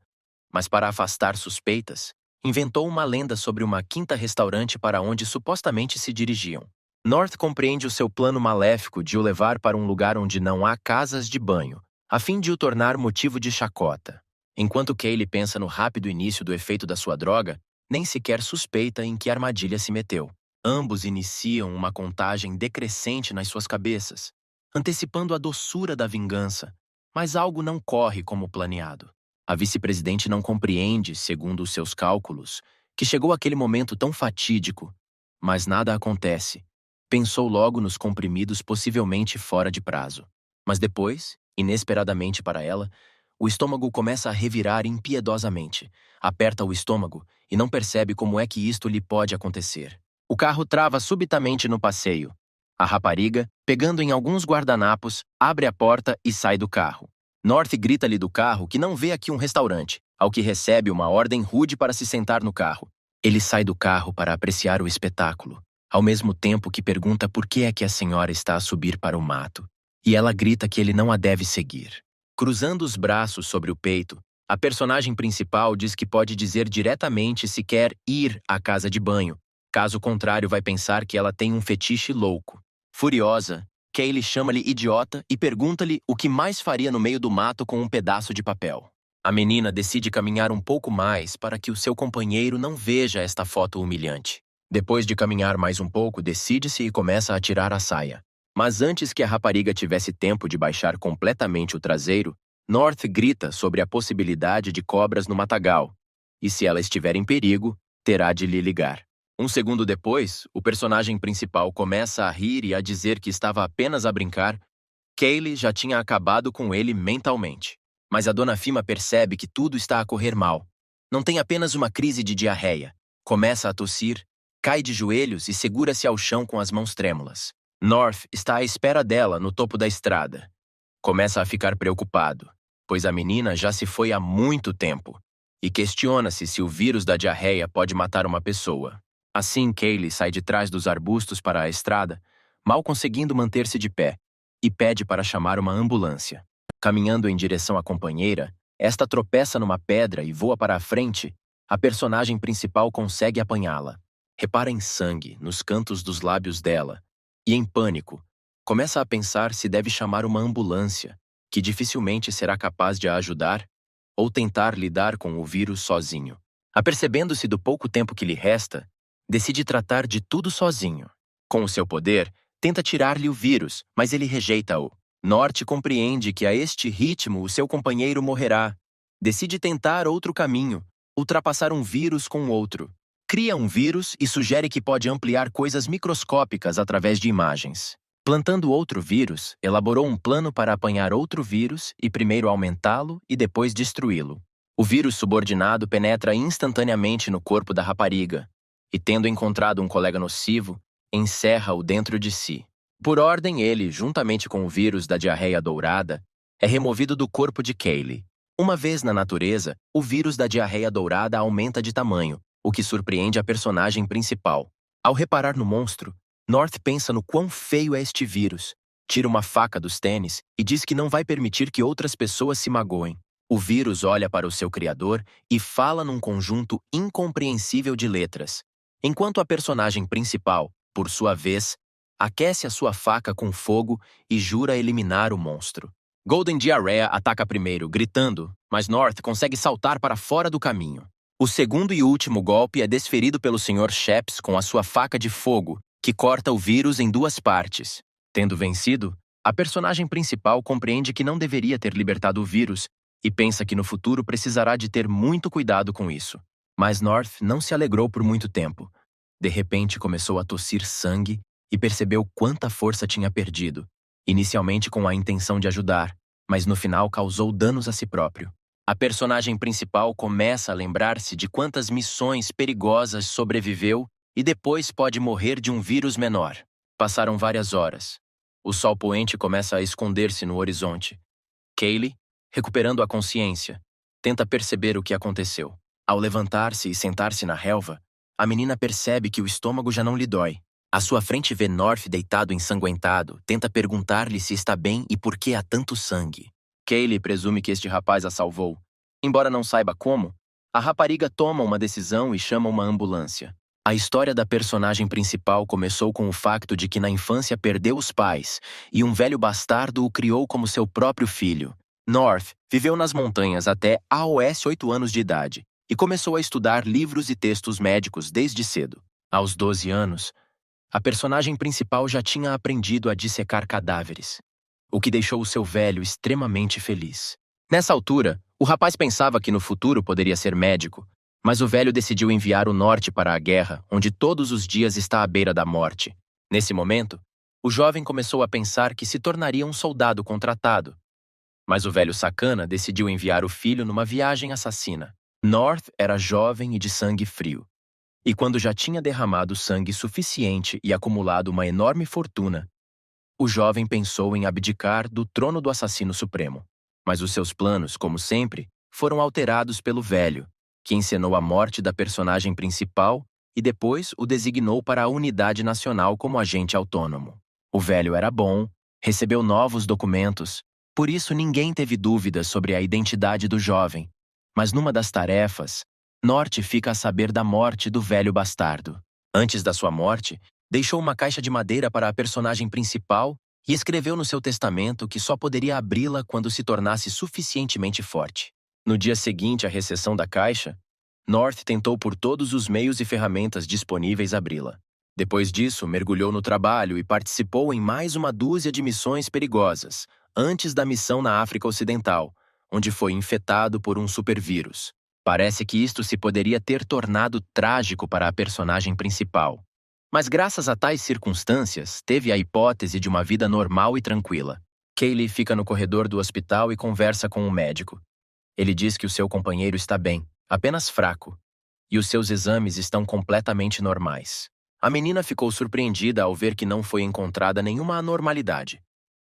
Mas para afastar suspeitas, inventou uma lenda sobre uma quinta-restaurante para onde supostamente se dirigiam. North compreende o seu plano maléfico de o levar para um lugar onde não há casas de banho, a fim de o tornar motivo de chacota. Enquanto Kaylee pensa no rápido início do efeito da sua droga, nem sequer suspeita em que armadilha se meteu. Ambos iniciam uma contagem decrescente nas suas cabeças, antecipando a doçura da vingança, mas algo não corre como planeado. A vice-presidente não compreende, segundo os seus cálculos, que chegou aquele momento tão fatídico, mas nada acontece. Pensou logo nos comprimidos possivelmente fora de prazo. Mas depois, inesperadamente para ela, o estômago começa a revirar impiedosamente. Aperta o estômago e não percebe como é que isto lhe pode acontecer. O carro trava subitamente no passeio. A rapariga, pegando em alguns guardanapos, abre a porta e sai do carro. North grita-lhe do carro que não vê aqui um restaurante, ao que recebe uma ordem rude para se sentar no carro. Ele sai do carro para apreciar o espetáculo, ao mesmo tempo que pergunta por que é que a senhora está a subir para o mato, e ela grita que ele não a deve seguir. Cruzando os braços sobre o peito, a personagem principal diz que pode dizer diretamente se quer ir à casa de banho. Caso contrário, vai pensar que ela tem um fetiche louco. Furiosa, Kaylee chama-lhe idiota e pergunta-lhe o que mais faria no meio do mato com um pedaço de papel. A menina decide caminhar um pouco mais para que o seu companheiro não veja esta foto humilhante. Depois de caminhar mais um pouco, decide-se e começa a tirar a saia. Mas antes que a rapariga tivesse tempo de baixar completamente o traseiro, North grita sobre a possibilidade de cobras no matagal, e se ela estiver em perigo, terá de lhe ligar. Um segundo depois, o personagem principal começa a rir e a dizer que estava apenas a brincar. Kaylee já tinha acabado com ele mentalmente. Mas a dona Fima percebe que tudo está a correr mal. Não tem apenas uma crise de diarreia. Começa a tossir, cai de joelhos e segura-se ao chão com as mãos trêmulas. North está à espera dela no topo da estrada. Começa a ficar preocupado, pois a menina já se foi há muito tempo, e questiona-se se o vírus da diarreia pode matar uma pessoa. Assim, Kaylee sai de trás dos arbustos para a estrada, mal conseguindo manter-se de pé, e pede para chamar uma ambulância. Caminhando em direção à companheira, esta tropeça numa pedra e voa para a frente. A personagem principal consegue apanhá-la. repara em sangue nos cantos dos lábios dela e, em pânico, começa a pensar se deve chamar uma ambulância, que dificilmente será capaz de a ajudar, ou tentar lidar com o vírus sozinho. Apercebendo-se do pouco tempo que lhe resta, decide tratar de tudo sozinho. Com o seu poder, tenta tirar-lhe o vírus, mas ele rejeita-o. North compreende que a este ritmo o seu companheiro morrerá. Decide tentar outro caminho, ultrapassar um vírus com outro. Cria um vírus e sugere que pode ampliar coisas microscópicas através de imagens. Plantando outro vírus, elaborou um plano para apanhar outro vírus e primeiro aumentá-lo e depois destruí-lo. O vírus subordinado penetra instantaneamente no corpo da rapariga e, tendo encontrado um colega nocivo, encerra-o dentro de si. Por ordem, ele, juntamente com o vírus da diarreia dourada, é removido do corpo de Kaylee. Uma vez na natureza, o vírus da diarreia dourada aumenta de tamanho, o que surpreende a personagem principal. Ao reparar no monstro, North pensa no quão feio é este vírus, tira uma faca dos tênis e diz que não vai permitir que outras pessoas se magoem. O vírus olha para o seu criador e fala num conjunto incompreensível de letras, enquanto a personagem principal, por sua vez, aquece a sua faca com fogo e jura eliminar o monstro. Golden Diarrhea ataca primeiro, gritando, mas North consegue saltar para fora do caminho. O segundo e último golpe é desferido pelo Sr. Sheps com a sua faca de fogo, que corta o vírus em duas partes. Tendo vencido, a personagem principal compreende que não deveria ter libertado o vírus e pensa que no futuro precisará de ter muito cuidado com isso. Mas North não se alegrou por muito tempo. De repente começou a tossir sangue e percebeu quanta força tinha perdido, inicialmente com a intenção de ajudar, mas no final causou danos a si próprio. A personagem principal começa a lembrar-se de quantas missões perigosas sobreviveu e depois pode morrer de um vírus menor. Passaram várias horas. O sol poente começa a esconder-se no horizonte. Kaylee, recuperando a consciência, tenta perceber o que aconteceu. Ao levantar-se e sentar-se na relva, a menina percebe que o estômago já não lhe dói. À sua frente vê North deitado ensanguentado, tenta perguntar-lhe se está bem e por que há tanto sangue. Kaylee presume que este rapaz a salvou. Embora não saiba como, a rapariga toma uma decisão e chama uma ambulância. A história da personagem principal começou com o facto de que na infância perdeu os pais e um velho bastardo o criou como seu próprio filho. North viveu nas montanhas até aos 8 anos de idade e começou a estudar livros e textos médicos desde cedo. Aos 12 anos, a personagem principal já tinha aprendido a dissecar cadáveres, o que deixou o seu velho extremamente feliz. Nessa altura, o rapaz pensava que no futuro poderia ser médico, mas o velho decidiu enviar o Norte para a guerra, onde todos os dias está à beira da morte. Nesse momento, o jovem começou a pensar que se tornaria um soldado contratado. Mas o velho sacana decidiu enviar o filho numa viagem assassina. North era jovem e de sangue frio. E quando já tinha derramado sangue suficiente e acumulado uma enorme fortuna, o jovem pensou em abdicar do trono do assassino supremo. Mas os seus planos, como sempre, foram alterados pelo velho, que encenou a morte da personagem principal e depois o designou para a Unidade Nacional como agente autônomo. O velho era bom, recebeu novos documentos, por isso ninguém teve dúvidas sobre a identidade do jovem, mas numa das tarefas, Norte fica a saber da morte do velho bastardo. Antes da sua morte, deixou uma caixa de madeira para a personagem principal e escreveu no seu testamento que só poderia abri-la quando se tornasse suficientemente forte. No dia seguinte à recepção da caixa, North tentou por todos os meios e ferramentas disponíveis abri-la. Depois disso, mergulhou no trabalho e participou em mais uma dúzia de missões perigosas, antes da missão na África Ocidental, onde foi infectado por um supervírus. Parece que isto se poderia ter tornado trágico para a personagem principal. Mas graças a tais circunstâncias, teve a hipótese de uma vida normal e tranquila. Kaylee fica no corredor do hospital e conversa com um médico. Ele diz que o seu companheiro está bem, apenas fraco, e os seus exames estão completamente normais. A menina ficou surpreendida ao ver que não foi encontrada nenhuma anormalidade.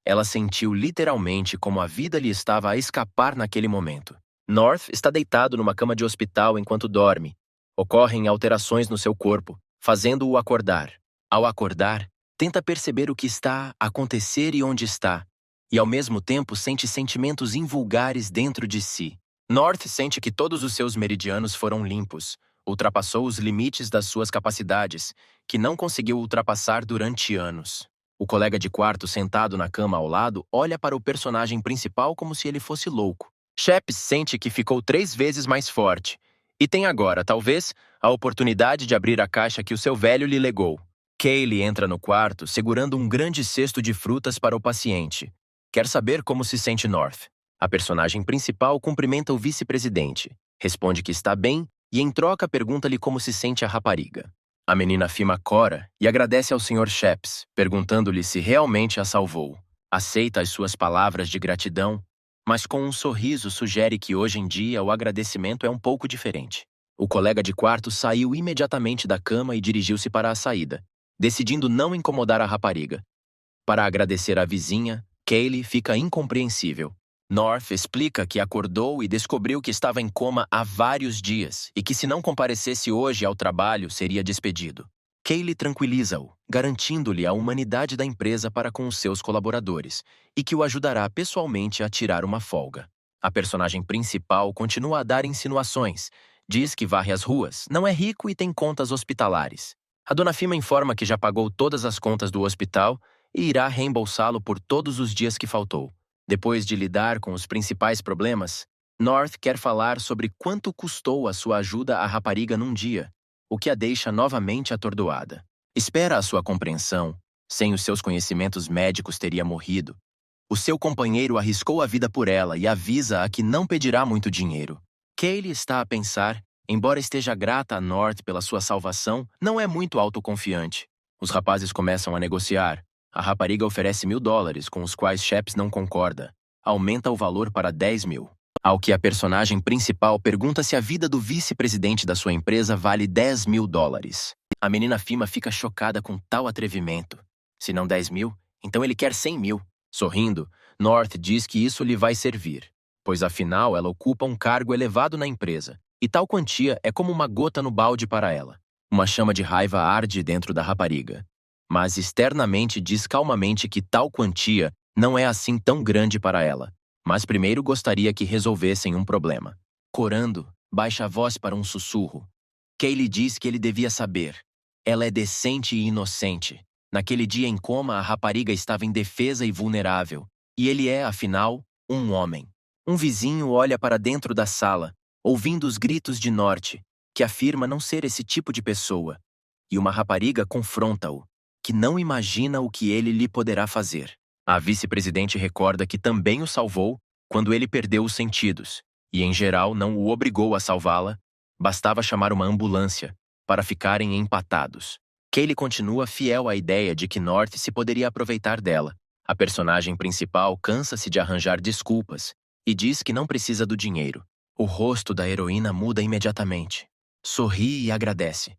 Ela sentiu literalmente como a vida lhe estava a escapar naquele momento. North está deitado numa cama de hospital enquanto dorme. Ocorrem alterações no seu corpo, fazendo-o acordar. Ao acordar, tenta perceber o que está a acontecer e onde está, e ao mesmo tempo sente sentimentos invulgares dentro de si. North sente que todos os seus meridianos foram limpos, ultrapassou os limites das suas capacidades, que não conseguiu ultrapassar durante anos. O colega de quarto sentado na cama ao lado olha para o personagem principal como se ele fosse louco. Sheps sente que ficou 3 vezes mais forte e tem agora, talvez, a oportunidade de abrir a caixa que o seu velho lhe legou. Kaylee entra no quarto segurando um grande cesto de frutas para o paciente. Quer saber como se sente North. A personagem principal cumprimenta o vice-presidente, responde que está bem e, em troca, pergunta-lhe como se sente a rapariga. A menina Fima cora e agradece ao Sr. Sheps, perguntando-lhe se realmente a salvou. Aceita as suas palavras de gratidão, mas com um sorriso sugere que hoje em dia o agradecimento é um pouco diferente. O colega de quarto saiu imediatamente da cama e dirigiu-se para a saída, decidindo não incomodar a rapariga. Para agradecer à vizinha, Kaylee fica incompreensível. North explica que acordou e descobriu que estava em coma há vários dias e que se não comparecesse hoje ao trabalho seria despedido. Kaylee tranquiliza-o, garantindo-lhe a humanidade da empresa para com os seus colaboradores e que o ajudará pessoalmente a tirar uma folga. A personagem principal continua a dar insinuações. Diz que varre as ruas, não é rico e tem contas hospitalares. A dona Fima informa que já pagou todas as contas do hospital e irá reembolsá-lo por todos os dias que faltou. Depois de lidar com os principais problemas, North quer falar sobre quanto custou a sua ajuda à rapariga num dia, o que a deixa novamente atordoada. Espera a sua compreensão. Sem os seus conhecimentos médicos teria morrido. O seu companheiro arriscou a vida por ela e avisa-a que não pedirá muito dinheiro. Kaylee está a pensar, embora esteja grata a North pela sua salvação, não é muito autoconfiante. Os rapazes começam a negociar. A rapariga oferece $1.000, com os quais Sheps não concorda. Aumenta o valor para 10 mil. Ao que a personagem principal pergunta se a vida do vice-presidente da sua empresa vale 10 mil dólares. A menina Fima fica chocada com tal atrevimento. Se não 10 mil, então ele quer 100 mil. Sorrindo, North diz que isso lhe vai servir, pois afinal ela ocupa um cargo elevado na empresa, e tal quantia é como uma gota no balde para ela. Uma chama de raiva arde dentro da rapariga, mas externamente diz calmamente que tal quantia não é assim tão grande para ela, mas primeiro gostaria que resolvessem um problema. Corando, baixa a voz para um sussurro. Kaylee diz que ele devia saber. Ela é decente e inocente. Naquele dia em coma, a rapariga estava indefesa e vulnerável, e ele é, afinal, um homem. Um vizinho olha para dentro da sala, ouvindo os gritos de North, que afirma não ser esse tipo de pessoa, e uma rapariga confronta-o, que não imagina o que ele lhe poderá fazer. A vice-presidente recorda que também o salvou quando ele perdeu os sentidos, e em geral não o obrigou a salvá-la, bastava chamar uma ambulância para ficarem empatados. Kaylee continua fiel à ideia de que North se poderia aproveitar dela. A personagem principal cansa-se de arranjar desculpas e diz que não precisa do dinheiro. O rosto da heroína muda imediatamente. Sorri e agradece.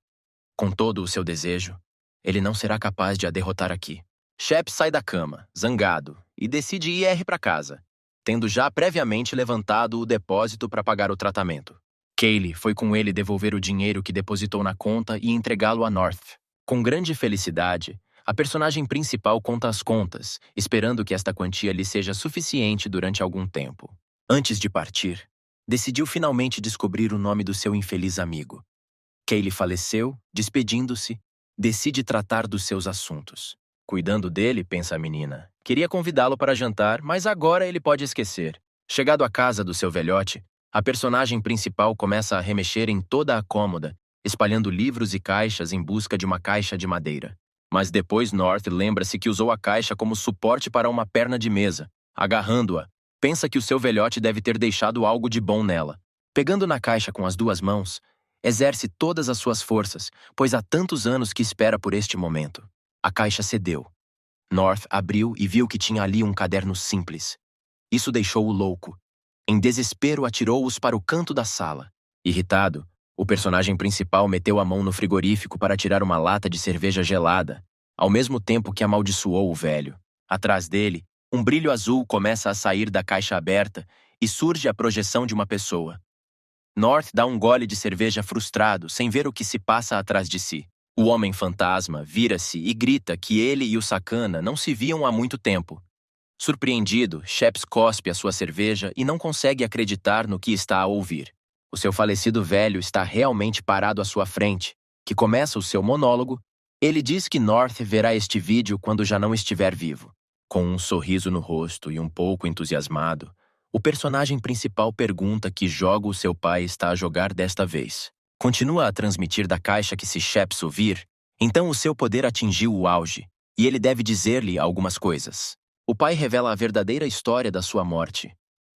Com todo o seu desejo, ele não será capaz de a derrotar aqui. Sheps sai da cama, zangado, e decide ir para casa, tendo já previamente levantado o depósito para pagar o tratamento. Kaylee foi com ele devolver o dinheiro que depositou na conta e entregá-lo a North. Com grande felicidade, a personagem principal conta as contas, esperando que esta quantia lhe seja suficiente durante algum tempo. Antes de partir, decidiu finalmente descobrir o nome do seu infeliz amigo. Kaylee faleceu, despedindo-se, decide tratar dos seus assuntos. Cuidando dele, pensa a menina. Queria convidá-lo para jantar, mas agora ele pode esquecer. Chegado à casa do seu velhote, a personagem principal começa a remexer em toda a cômoda, espalhando livros e caixas em busca de uma caixa de madeira. Mas depois North lembra-se que usou a caixa como suporte para uma perna de mesa. Agarrando-a, pensa que o seu velhote deve ter deixado algo de bom nela. Pegando na caixa com as 2 mãos, exerce todas as suas forças, pois há tantos anos que espera por este momento. A caixa cedeu. North abriu e viu que tinha ali um caderno simples. Isso deixou-o louco. Em desespero, atirou-os para o canto da sala. Irritado, o personagem principal meteu a mão no frigorífico para tirar uma lata de cerveja gelada, ao mesmo tempo que amaldiçoou o velho. Atrás dele, um brilho azul começa a sair da caixa aberta e surge a projeção de uma pessoa. North dá um gole de cerveja frustrado, sem ver o que se passa atrás de si. O homem fantasma vira-se e grita que ele e o sacana não se viam há muito tempo. Surpreendido, Sheps cospe a sua cerveja e não consegue acreditar no que está a ouvir. O seu falecido velho está realmente parado à sua frente, que começa o seu monólogo. Ele diz que North verá este vídeo quando já não estiver vivo. Com um sorriso no rosto e um pouco entusiasmado, o personagem principal pergunta que jogo o seu pai está a jogar desta vez. Continua a transmitir da caixa que se Sheps ouvir, então o seu poder atingiu o auge, e ele deve dizer-lhe algumas coisas. O pai revela a verdadeira história da sua morte.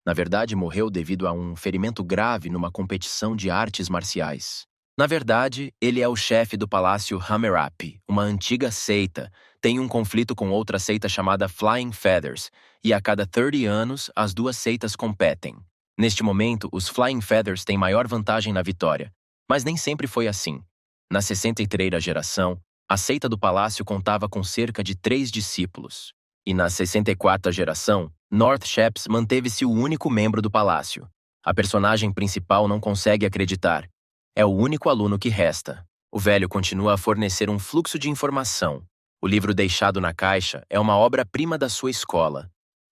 Na verdade, morreu devido a um ferimento grave numa competição de artes marciais. Na verdade, ele é o chefe do Palácio Hammerap, uma antiga seita. Tem um conflito com outra seita chamada Flying Feathers, e a cada 30 anos as duas seitas competem. Neste momento, os Flying Feathers têm maior vantagem na vitória, mas nem sempre foi assim. Na 63ª geração, a seita do palácio contava com cerca de 3 discípulos. E na 64ª geração, North Sheps manteve-se o único membro do palácio. A personagem principal não consegue acreditar. É o único aluno que resta. O velho continua a fornecer um fluxo de informação. O livro deixado na caixa é uma obra-prima da sua escola.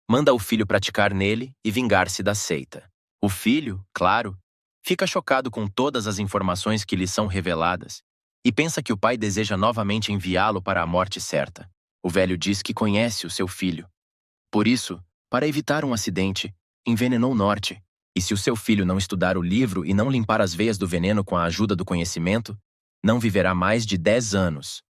Manda o filho praticar nele e vingar-se da seita. O filho, claro, fica chocado com todas as informações que lhe são reveladas e pensa que o pai deseja novamente enviá-lo para a morte certa. O velho diz que conhece o seu filho. Por isso, para evitar um acidente, envenenou North. E se o seu filho não estudar o livro e não limpar as veias do veneno com a ajuda do conhecimento, não viverá mais de 10 anos.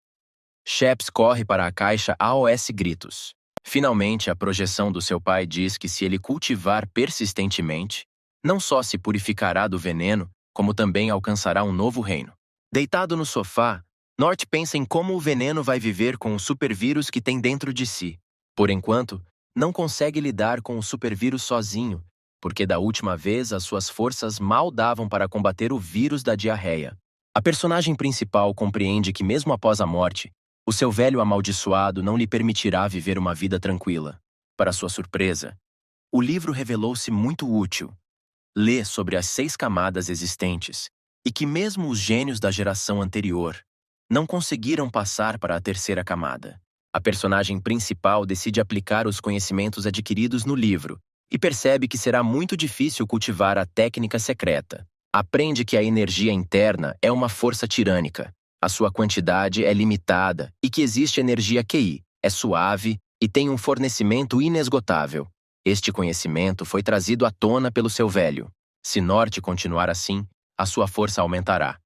Sheps corre para a caixa aos gritos. Finalmente, a projeção do seu pai diz que se ele cultivar persistentemente, não só se purificará do veneno, como também alcançará um novo reino. Deitado no sofá, North pensa em como o veneno vai viver com o supervírus que tem dentro de si. Por enquanto, não consegue lidar com o supervírus sozinho, porque da última vez as suas forças mal davam para combater o vírus da diarreia. A personagem principal compreende que mesmo após a morte, o seu velho amaldiçoado não lhe permitirá viver uma vida tranquila. Para sua surpresa, o livro revelou-se muito útil. Lê sobre as 6 camadas existentes e que mesmo os gênios da geração anterior não conseguiram passar para a 3ª camada. A personagem principal decide aplicar os conhecimentos adquiridos no livro e percebe que será muito difícil cultivar a técnica secreta. Aprende que a energia interna é uma força tirânica, a sua quantidade é limitada e que existe energia QI, é suave e tem um fornecimento inesgotável. Este conhecimento foi trazido à tona pelo seu velho. Se North continuar assim, a sua força aumentará.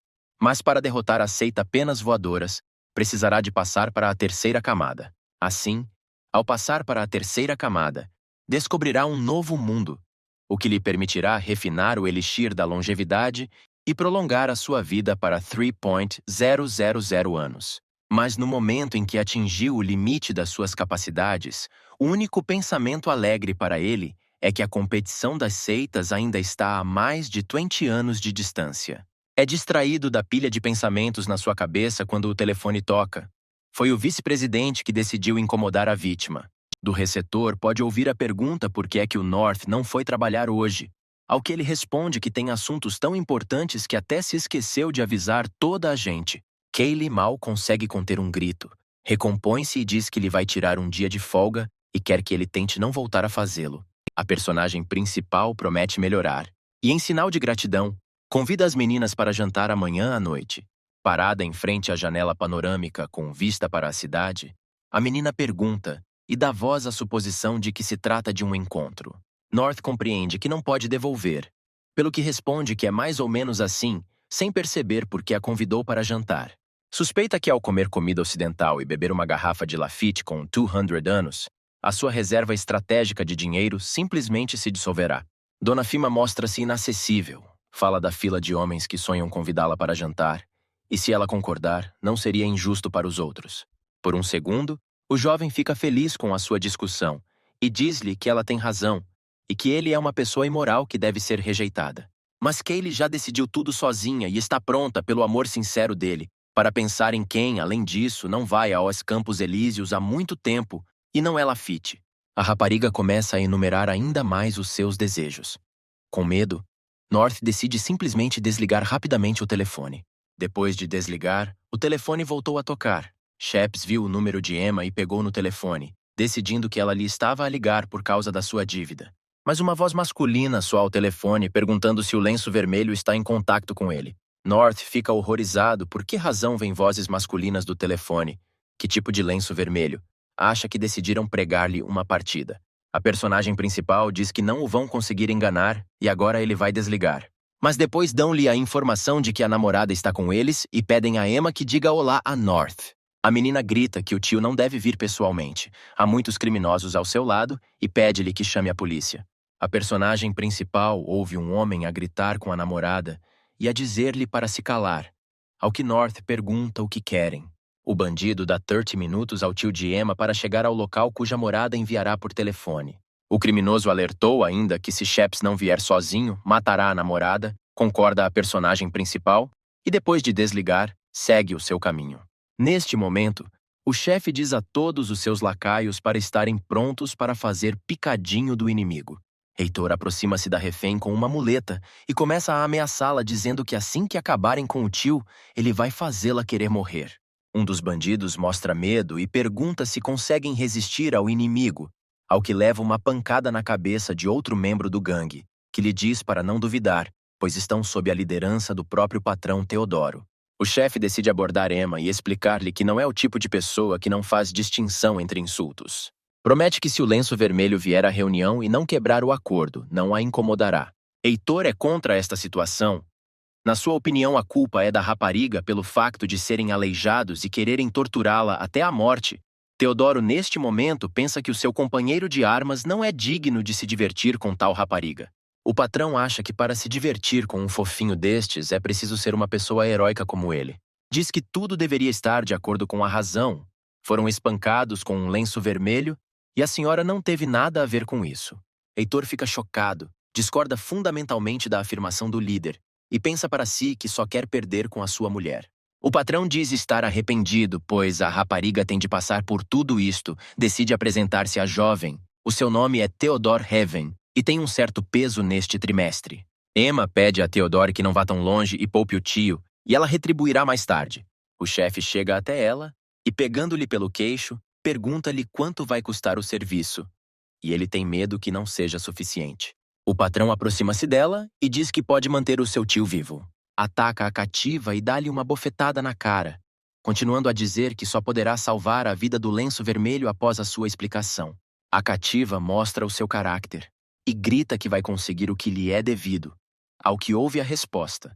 Mas para derrotar a seita Penas Voadoras, precisará de passar para a 3ª camada. Assim, ao passar para a 3ª camada, descobrirá um novo mundo, o que lhe permitirá refinar o elixir da longevidade e prolongar a sua vida para 3.000 anos. Mas no momento em que atingiu o limite das suas capacidades, o único pensamento alegre para ele é que a competição das seitas ainda está a mais de 20 anos de distância. É distraído da pilha de pensamentos na sua cabeça quando o telefone toca. Foi o vice-presidente que decidiu incomodar a vítima. Do receptor pode ouvir a pergunta por que é que o North não foi trabalhar hoje, ao que ele responde que tem assuntos tão importantes que até se esqueceu de avisar toda a gente. Kaylee mal consegue conter um grito, recompõe-se e diz que lhe vai tirar um dia de folga e quer que ele tente não voltar a fazê-lo. A personagem principal promete melhorar, e em sinal de gratidão, convida as meninas para jantar amanhã à noite. Parada em frente à janela panorâmica com vista para a cidade, a menina pergunta e dá voz à suposição de que se trata de um encontro. North compreende que não pode devolver, pelo que responde que é mais ou menos assim, sem perceber por que a convidou para jantar. Suspeita que ao comer comida ocidental e beber uma garrafa de Lafite com 200 anos, a sua reserva estratégica de dinheiro simplesmente se dissolverá. Dona Fima mostra-se inacessível, fala da fila de homens que sonham convidá-la para jantar, e se ela concordar, não seria injusto para os outros. Por um segundo, o jovem fica feliz com a sua discussão e diz-lhe que ela tem razão e que ele é uma pessoa imoral que deve ser rejeitada. Mas Kaylee já decidiu tudo sozinha e está pronta, pelo amor sincero dele, para pensar em quem, além disso, não vai aos Campos Elíseos há muito tempo e não é Lafite. A rapariga começa a enumerar ainda mais os seus desejos. Com medo, North decide simplesmente desligar rapidamente o telefone. Depois de desligar, o telefone voltou a tocar. Sheps viu o número de Emma e pegou no telefone, decidindo que ela lhe estava a ligar por causa da sua dívida. Mas uma voz masculina soa ao telefone perguntando se o lenço vermelho está em contato com ele. North fica horrorizado. Por que razão vêm vozes masculinas do telefone? Que tipo de lenço vermelho? Acha que decidiram pregar-lhe uma partida. A personagem principal diz que não o vão conseguir enganar e agora ele vai desligar. Mas depois dão-lhe a informação de que a namorada está com eles e pedem a Emma que diga olá a North. A menina grita que o tio não deve vir pessoalmente. Há muitos criminosos ao seu lado e pede-lhe que chame a polícia. A personagem principal ouve um homem a gritar com a namorada e a dizer-lhe para se calar, ao que North pergunta o que querem. O bandido dá 30 minutos ao tio de Emma para chegar ao local cuja morada enviará por telefone. O criminoso alertou ainda que se Sheps não vier sozinho, matará a namorada, concorda a personagem principal, e depois de desligar, segue o seu caminho. Neste momento, o chefe diz a todos os seus lacaios para estarem prontos para fazer picadinho do inimigo. Heitor aproxima-se da refém com uma muleta e começa a ameaçá-la dizendo que assim que acabarem com o tio, ele vai fazê-la querer morrer. Um dos bandidos mostra medo e pergunta se conseguem resistir ao inimigo, ao que leva uma pancada na cabeça de outro membro do gangue, que lhe diz para não duvidar, pois estão sob a liderança do próprio patrão Teodoro. O chefe decide abordar Emma e explicar-lhe que não é o tipo de pessoa que não faz distinção entre insultos. Promete que se o lenço vermelho vier à reunião e não quebrar o acordo, não a incomodará. Heitor é contra esta situação. Na sua opinião, a culpa é da rapariga pelo facto de serem aleijados e quererem torturá-la até a morte. Teodoro, neste momento, pensa que o seu companheiro de armas não é digno de se divertir com tal rapariga. O patrão acha que para se divertir com um fofinho destes é preciso ser uma pessoa heróica como ele. Diz que tudo deveria estar de acordo com a razão. Foram espancados com um lenço vermelho e a senhora não teve nada a ver com isso. Heitor fica chocado, discorda fundamentalmente da afirmação do líder e pensa para si que só quer perder com a sua mulher. O patrão diz estar arrependido, pois a rapariga tem de passar por tudo isto, decide apresentar-se à jovem. O seu nome é Theodore Heaven e tem um certo peso neste trimestre. Emma pede a Theodore que não vá tão longe e poupe o tio, e ela retribuirá mais tarde. O chefe chega até ela e, pegando-lhe pelo queixo, pergunta-lhe quanto vai custar o serviço. E ele tem medo que não seja suficiente. O patrão aproxima-se dela e diz que pode manter o seu tio vivo. Ataca a cativa e dá-lhe uma bofetada na cara, continuando a dizer que só poderá salvar a vida do lenço vermelho após a sua explicação. A cativa mostra o seu caráter e grita que vai conseguir o que lhe é devido, ao que ouve a resposta.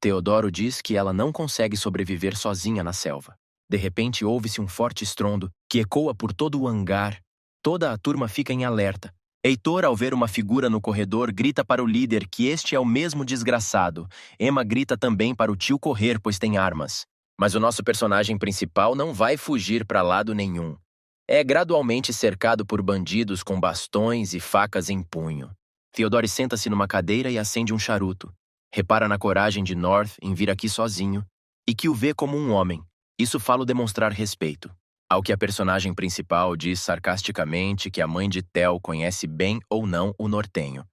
Teodoro diz que ela não consegue sobreviver sozinha na selva. De repente ouve-se um forte estrondo que ecoa por todo o hangar. Toda a turma fica em alerta. Heitor, ao ver uma figura no corredor, grita para o líder que este é o mesmo desgraçado. Emma grita também para o tio correr, pois tem armas. Mas o nosso personagem principal não vai fugir para lado nenhum. É gradualmente cercado por bandidos com bastões e facas em punho. Theodore senta-se numa cadeira e acende um charuto. Repara na coragem de North em vir aqui sozinho e que o vê como um homem. Isso fala demonstrar respeito. Ao que a personagem principal diz sarcasticamente que a mãe de Theo conhece bem ou não o nortenho.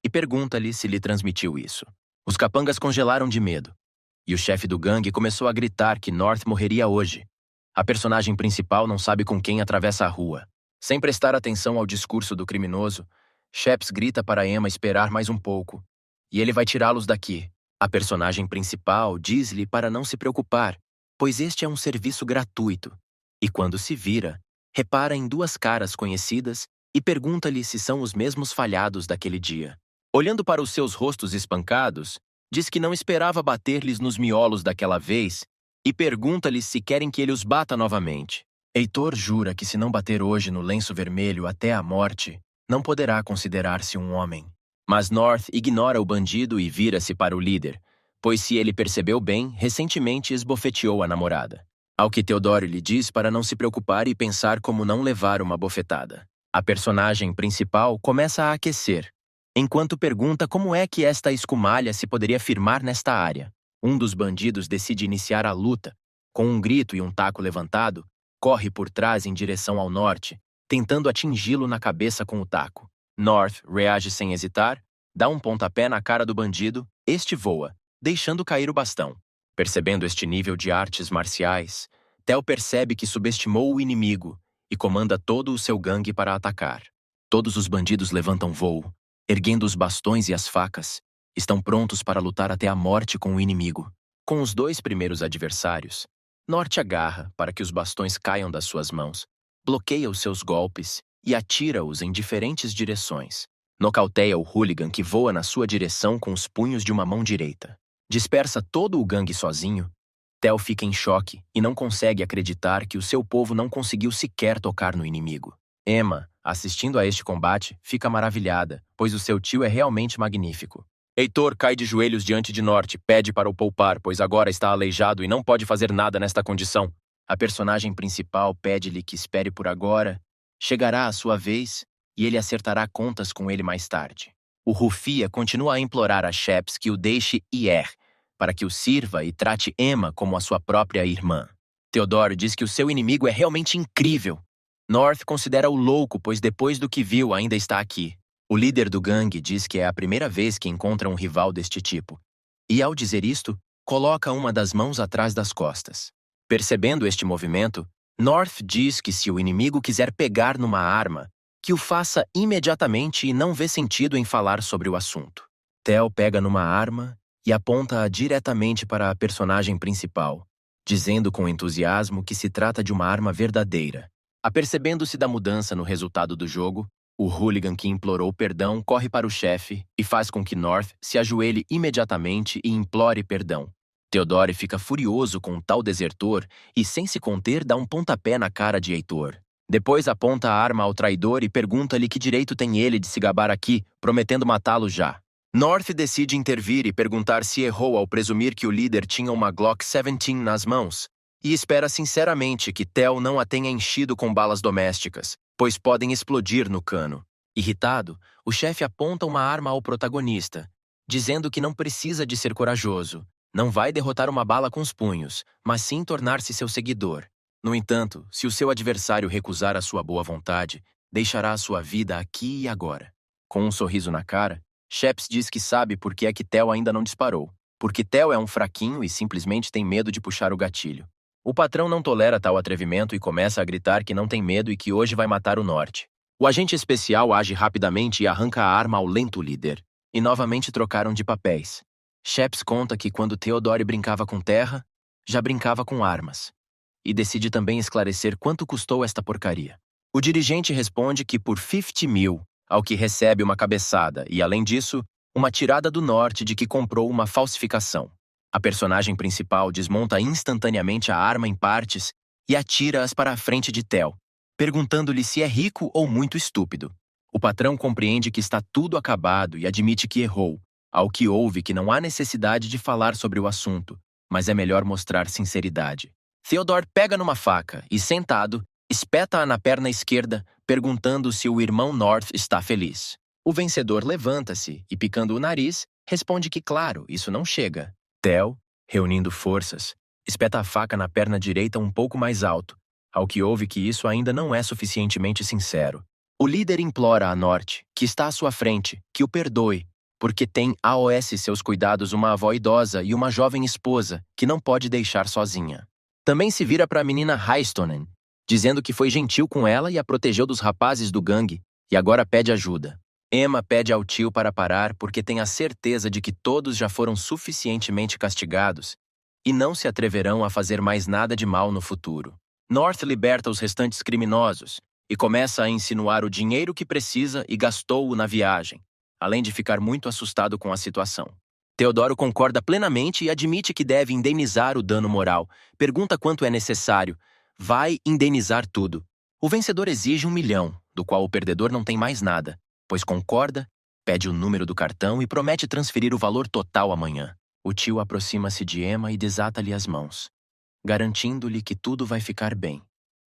E pergunta-lhe se lhe transmitiu isso. Os capangas congelaram de medo. E o chefe do gangue começou a gritar que North morreria hoje. A personagem principal não sabe com quem atravessa a rua. Sem prestar atenção ao discurso do criminoso, Sheps grita para Emma esperar mais um pouco. E ele vai tirá-los daqui. A personagem principal diz-lhe para não se preocupar, pois este é um serviço gratuito. E quando se vira, repara em duas caras conhecidas e pergunta-lhe se são os mesmos falhados daquele dia. Olhando para os seus rostos espancados, diz que não esperava bater-lhes nos miolos daquela vez e pergunta-lhes se querem que ele os bata novamente. Heitor jura que se não bater hoje no lenço vermelho até a morte, não poderá considerar-se um homem. Mas North ignora o bandido e vira-se para o líder, pois se ele percebeu bem, recentemente esbofeteou a namorada. Ao que Teodoro lhe diz para não se preocupar e pensar como não levar uma bofetada. A personagem principal começa a aquecer, enquanto pergunta como é que esta escumalha se poderia firmar nesta área. Um dos bandidos decide iniciar a luta. Com um grito e um taco levantado, corre por trás em direção ao norte, tentando atingi-lo na cabeça com o taco. North reage sem hesitar, dá um pontapé na cara do bandido, este voa, deixando cair o bastão. Percebendo este nível de artes marciais, Theo percebe que subestimou o inimigo e comanda todo o seu gangue para atacar. Todos os bandidos levantam voo, erguendo os bastões e as facas. Estão prontos para lutar até a morte com o inimigo. Com os dois primeiros adversários, Norte agarra para que os bastões caiam das suas mãos, bloqueia os seus golpes e atira-os em diferentes direções. Nocauteia o hooligan que voa na sua direção com os punhos de uma mão direita. Dispersa todo o gangue sozinho. Theo fica em choque e não consegue acreditar que o seu povo não conseguiu sequer tocar no inimigo. Emma, assistindo a este combate, fica maravilhada, pois o seu tio é realmente magnífico. Heitor cai de joelhos diante de Norte, pede para o poupar, pois agora está aleijado e não pode fazer nada nesta condição. A personagem principal pede-lhe que espere por agora, chegará a sua vez e ele acertará contas com ele mais tarde. O Rufia continua a implorar a Sheps que o deixe ir, para que o sirva e trate Emma como a sua própria irmã. Theodore diz que o seu inimigo é realmente incrível. North considera-o louco, pois depois do que viu ainda está aqui. O líder do gangue diz que é a primeira vez que encontra um rival deste tipo. E ao dizer isto, coloca uma das mãos atrás das costas. Percebendo este movimento, North diz que se o inimigo quiser pegar numa arma, que o faça imediatamente e não vê sentido em falar sobre o assunto. Theo pega numa arma e aponta-a diretamente para a personagem principal, dizendo com entusiasmo que se trata de uma arma verdadeira. Apercebendo-se da mudança no resultado do jogo, o hooligan que implorou perdão corre para o chefe e faz com que North se ajoelhe imediatamente e implore perdão. Theodore fica furioso com tal desertor e, sem se conter, dá um pontapé na cara de Heitor. Depois aponta a arma ao traidor e pergunta-lhe que direito tem ele de se gabar aqui, prometendo matá-lo já. North decide intervir e perguntar se errou ao presumir que o líder tinha uma Glock 17 nas mãos, e espera sinceramente que Theo não a tenha enchido com balas domésticas, pois podem explodir no cano. Irritado, o chefe aponta uma arma ao protagonista, dizendo que não precisa de ser corajoso, não vai derrotar uma bala com os punhos, mas sim tornar-se seu seguidor. No entanto, se o seu adversário recusar a sua boa vontade, deixará a sua vida aqui e agora. Com um sorriso na cara, Sheps diz que sabe por que é que Theo ainda não disparou, porque Theo é um fraquinho e simplesmente tem medo de puxar o gatilho. O patrão não tolera tal atrevimento e começa a gritar que não tem medo e que hoje vai matar o Norte. O agente especial age rapidamente e arranca a arma ao lento líder. E novamente trocaram de papéis. Sheps conta que quando Theodore brincava com terra, já brincava com armas. E decide também esclarecer quanto custou esta porcaria. O dirigente responde que por 50 mil, ao que recebe uma cabeçada e, além disso, uma tirada do Norte de que comprou uma falsificação. A personagem principal desmonta instantaneamente a arma em partes e atira-as para a frente de Theo, perguntando-lhe se é rico ou muito estúpido. O patrão compreende que está tudo acabado e admite que errou, ao que ouve que não há necessidade de falar sobre o assunto, mas é melhor mostrar sinceridade. Theodore pega numa faca e, sentado, espeta-a na perna esquerda, perguntando se o irmão North está feliz. O vencedor levanta-se e, picando o nariz, responde que, claro, isso não chega. Theo, reunindo forças, espeta a faca na perna direita um pouco mais alto, ao que ouve que isso ainda não é suficientemente sincero. O líder implora a Norte, que está à sua frente, que o perdoe, porque tem aos seus cuidados uma avó idosa e uma jovem esposa que não pode deixar sozinha. Também se vira para a menina Heistonen, dizendo que foi gentil com ela e a protegeu dos rapazes do gangue, e agora pede ajuda. Emma pede ao tio para parar porque tem a certeza de que todos já foram suficientemente castigados e não se atreverão a fazer mais nada de mal no futuro. North liberta os restantes criminosos e começa a insinuar o dinheiro que precisa e gastou-o na viagem, além de ficar muito assustado com a situação. Teodoro concorda plenamente e admite que deve indenizar o dano moral. Pergunta quanto é necessário. Vai indenizar tudo. O vencedor exige 1 milhão, do qual o perdedor não tem mais nada, pois concorda, pede o número do cartão e promete transferir o valor total amanhã. O tio aproxima-se de Emma e desata-lhe as mãos, garantindo-lhe que tudo vai ficar bem.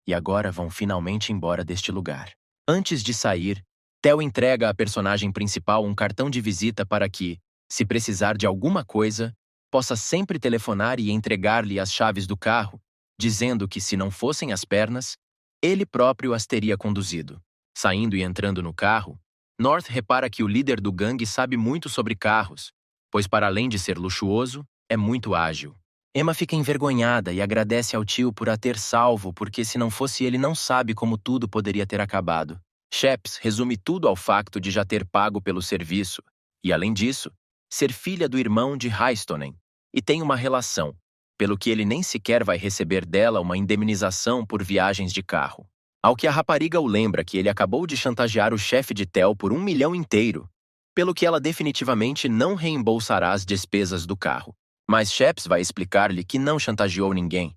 E agora vão finalmente embora deste lugar. Antes de sair, Theo entrega à personagem principal um cartão de visita para que, se precisar de alguma coisa, possa sempre telefonar e entregar-lhe as chaves do carro, dizendo que, se não fossem as pernas, ele próprio as teria conduzido. Saindo e entrando no carro, North repara que o líder do gangue sabe muito sobre carros, pois, para além de ser luxuoso, é muito ágil. Emma fica envergonhada e agradece ao tio por a ter salvo, porque se não fosse ele não sabe como tudo poderia ter acabado. Sheps resume tudo ao facto de já ter pago pelo serviço e, além disso, ser filha do irmão de Heistonen e tem uma relação, pelo que ele nem sequer vai receber dela uma indemnização por viagens de carro. Ao que a rapariga o lembra que ele acabou de chantagear o chefe de Tel por 1 milhão inteiro, pelo que ela definitivamente não reembolsará as despesas do carro. Mas Sheps vai explicar-lhe que não chantageou ninguém.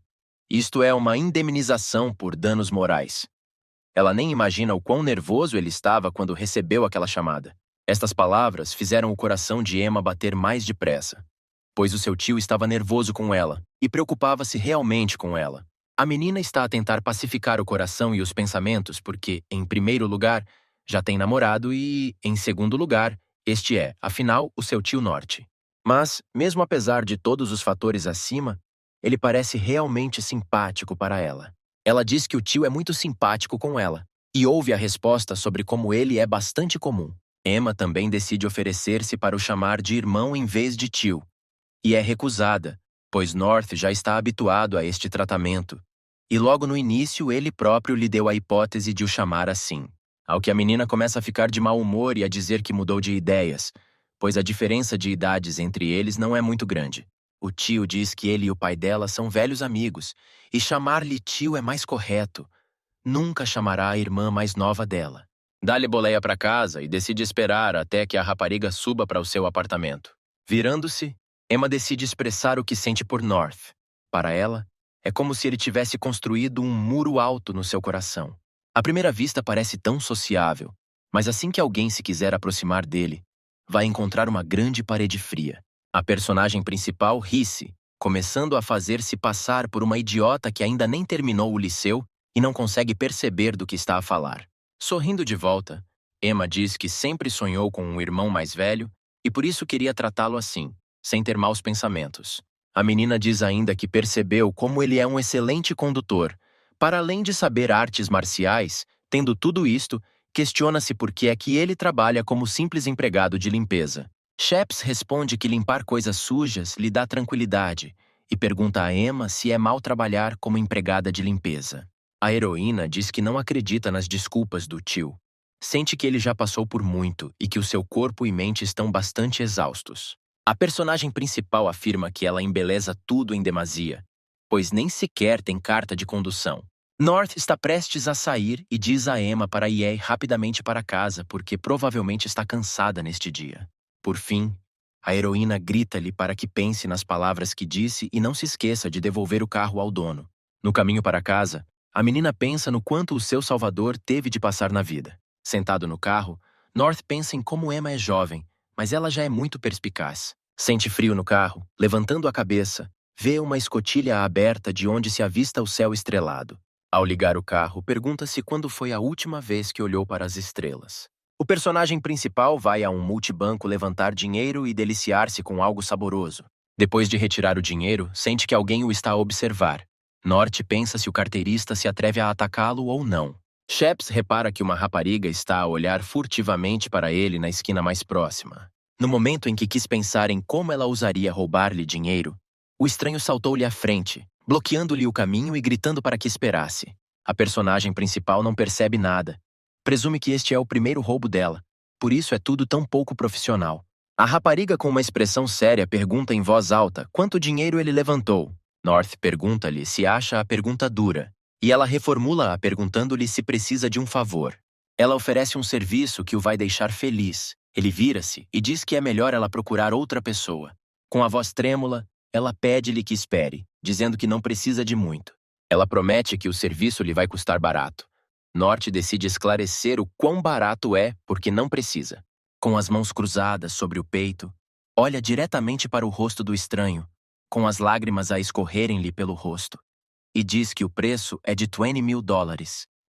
Isto é uma indemnização por danos morais. Ela nem imagina o quão nervoso ele estava quando recebeu aquela chamada. Estas palavras fizeram o coração de Emma bater mais depressa, pois o seu tio estava nervoso com ela e preocupava-se realmente com ela. A menina está a tentar pacificar o coração e os pensamentos porque, em primeiro lugar, já tem namorado e, em segundo lugar, este é, afinal, o seu tio Norte. Mas, mesmo apesar de todos os fatores acima, ele parece realmente simpático para ela. Ela diz que o tio é muito simpático com ela e ouve a resposta sobre como ele é bastante comum. Emma também decide oferecer-se para o chamar de irmão em vez de tio, e é recusada, pois North já está habituado a este tratamento, e logo no início ele próprio lhe deu a hipótese de o chamar assim. Ao que a menina começa a ficar de mau humor e a dizer que mudou de ideias, pois a diferença de idades entre eles não é muito grande. O tio diz que ele e o pai dela são velhos amigos, e chamar-lhe tio é mais correto. Nunca chamará a irmã mais nova dela. Dá-lhe boleia para casa e decide esperar até que a rapariga suba para o seu apartamento. Virando-se, Emma decide expressar o que sente por North. Para ela, é como se ele tivesse construído um muro alto no seu coração. À primeira vista parece tão sociável, mas assim que alguém se quiser aproximar dele, vai encontrar uma grande parede fria. A personagem principal ri-se, começando a fazer-se passar por uma idiota que ainda nem terminou o liceu e não consegue perceber do que está a falar. Sorrindo de volta, Emma diz que sempre sonhou com um irmão mais velho e por isso queria tratá-lo assim, sem ter maus pensamentos. A menina diz ainda que percebeu como ele é um excelente condutor. Para além de saber artes marciais, tendo tudo isto, questiona-se por que é que ele trabalha como simples empregado de limpeza. Sheps responde que limpar coisas sujas lhe dá tranquilidade e pergunta a Emma se é mal trabalhar como empregada de limpeza. A heroína diz que não acredita nas desculpas do tio. Sente que ele já passou por muito e que o seu corpo e mente estão bastante exaustos. A personagem principal afirma que ela embeleza tudo em demasia, pois nem sequer tem carta de condução. North está prestes a sair e diz a Emma para ir rapidamente para casa porque provavelmente está cansada neste dia. Por fim, a heroína grita-lhe para que pense nas palavras que disse e não se esqueça de devolver o carro ao dono. No caminho para casa, a menina pensa no quanto o seu salvador teve de passar na vida. Sentado no carro, North pensa em como Emma é jovem, mas ela já é muito perspicaz. Sente frio no carro, levantando a cabeça, vê uma escotilha aberta de onde se avista o céu estrelado. Ao ligar o carro, pergunta-se quando foi a última vez que olhou para as estrelas. O personagem principal vai a um multibanco levantar dinheiro e deliciar-se com algo saboroso. Depois de retirar o dinheiro, sente que alguém o está a observar. Norte pensa se o carteirista se atreve a atacá-lo ou não. Sheps repara que uma rapariga está a olhar furtivamente para ele na esquina mais próxima. No momento em que quis pensar em como ela ousaria roubar-lhe dinheiro, o estranho saltou-lhe à frente, bloqueando-lhe o caminho e gritando para que esperasse. A personagem principal não percebe nada. Presume que este é o primeiro roubo dela, por isso é tudo tão pouco profissional. A rapariga com uma expressão séria pergunta em voz alta quanto dinheiro ele levantou. North pergunta-lhe se acha a pergunta dura, e ela reformula-a perguntando-lhe se precisa de um favor. Ela oferece um serviço que o vai deixar feliz. Ele vira-se e diz que é melhor ela procurar outra pessoa. Com a voz trêmula, ela pede-lhe que espere, dizendo que não precisa de muito. Ela promete que o serviço lhe vai custar barato. Norte decide esclarecer o quão barato é porque não precisa. Com as mãos cruzadas sobre o peito, olha diretamente para o rosto do estranho, com as lágrimas a escorrerem-lhe pelo rosto, e diz que o preço é de $20 mil.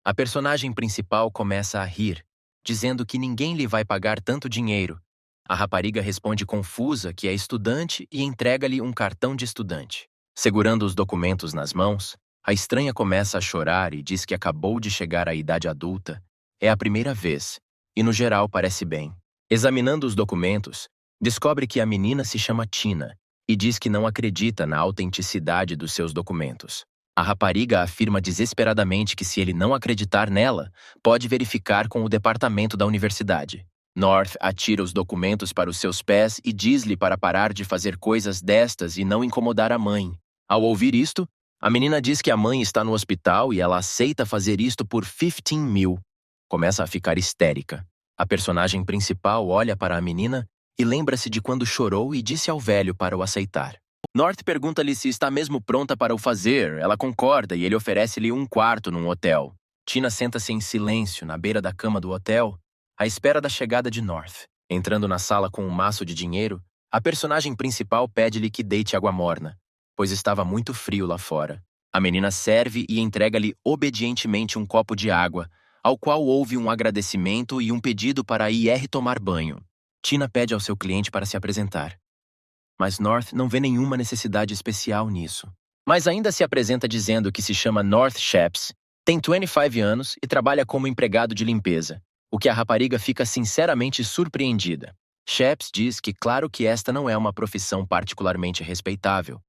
A personagem principal começa a rir, dizendo que ninguém lhe vai pagar tanto dinheiro. A rapariga responde confusa que é estudante e entrega-lhe um cartão de estudante. Segurando os documentos nas mãos, a estranha começa a chorar e diz que acabou de chegar à idade adulta. É a primeira vez, e no geral parece bem. Examinando os documentos, descobre que a menina se chama Tina e diz que não acredita na autenticidade dos seus documentos. A rapariga afirma desesperadamente que se ele não acreditar nela, pode verificar com o departamento da universidade. North atira os documentos para os seus pés e diz-lhe para parar de fazer coisas destas e não incomodar a mãe. Ao ouvir isto, a menina diz que a mãe está no hospital e ela aceita fazer isto por 15 mil. Começa a ficar histérica. A personagem principal olha para a menina e lembra-se de quando chorou e disse ao velho para o aceitar. North pergunta-lhe se está mesmo pronta para o fazer. Ela concorda e ele oferece-lhe um quarto num hotel. Tina senta-se em silêncio na beira da cama do hotel, à espera da chegada de North. Entrando na sala com um maço de dinheiro, a personagem principal pede-lhe que deite água morna, pois estava muito frio lá fora. A menina serve e entrega-lhe obedientemente um copo de água, ao qual houve um agradecimento e um pedido para ir tomar banho. Tina pede ao seu cliente para se apresentar. Mas North não vê nenhuma necessidade especial nisso. Mas ainda se apresenta dizendo que se chama North Sheps, tem 25 anos e trabalha como empregado de limpeza, o que a rapariga fica sinceramente surpreendida. Sheps diz que claro que esta não é uma profissão particularmente respeitável,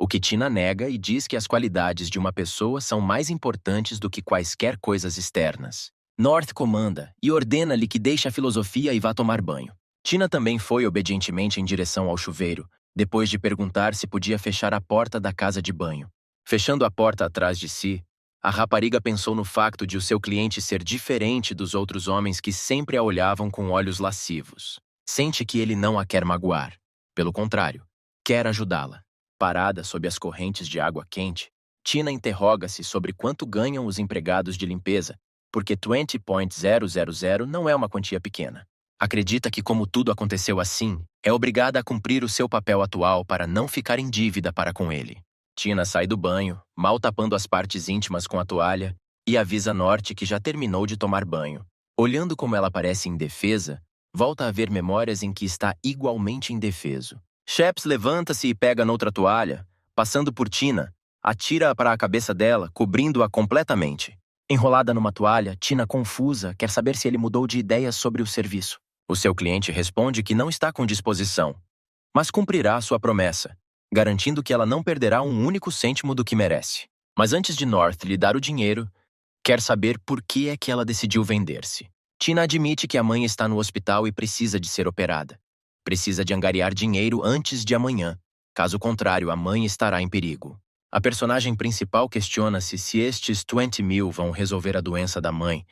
o que Tina nega e diz que as qualidades de uma pessoa são mais importantes do que quaisquer coisas externas. North comanda e ordena-lhe que deixe a filosofia e vá tomar banho. Tina também foi obedientemente em direção ao chuveiro, depois de perguntar se podia fechar a porta da casa de banho. Fechando a porta atrás de si, a rapariga pensou no facto de o seu cliente ser diferente dos outros homens que sempre a olhavam com olhos lascivos. Sente que ele não a quer magoar. Pelo contrário, quer ajudá-la. Parada sob as correntes de água quente, Tina interroga-se sobre quanto ganham os empregados de limpeza, porque 20,000 não é uma quantia pequena. Acredita que, como tudo aconteceu assim, é obrigada a cumprir o seu papel atual para não ficar em dívida para com ele. Tina sai do banho, mal tapando as partes íntimas com a toalha, e avisa North que já terminou de tomar banho. Olhando como ela parece indefesa, volta a ver memórias em que está igualmente indefeso. Sheps levanta-se e pega noutra toalha, passando por Tina, atira-a para a cabeça dela, cobrindo-a completamente. Enrolada numa toalha, Tina, confusa, quer saber se ele mudou de ideia sobre o serviço. O seu cliente responde que não está com disposição, mas cumprirá sua promessa, garantindo que ela não perderá um único cêntimo do que merece. Mas antes de North lhe dar o dinheiro, quer saber por que é que ela decidiu vender-se. Tina admite que a mãe está no hospital e precisa de ser operada. Precisa de angariar dinheiro antes de amanhã. Caso contrário, a mãe estará em perigo. A personagem principal questiona-se se estes 20 mil vão resolver a doença da mãe,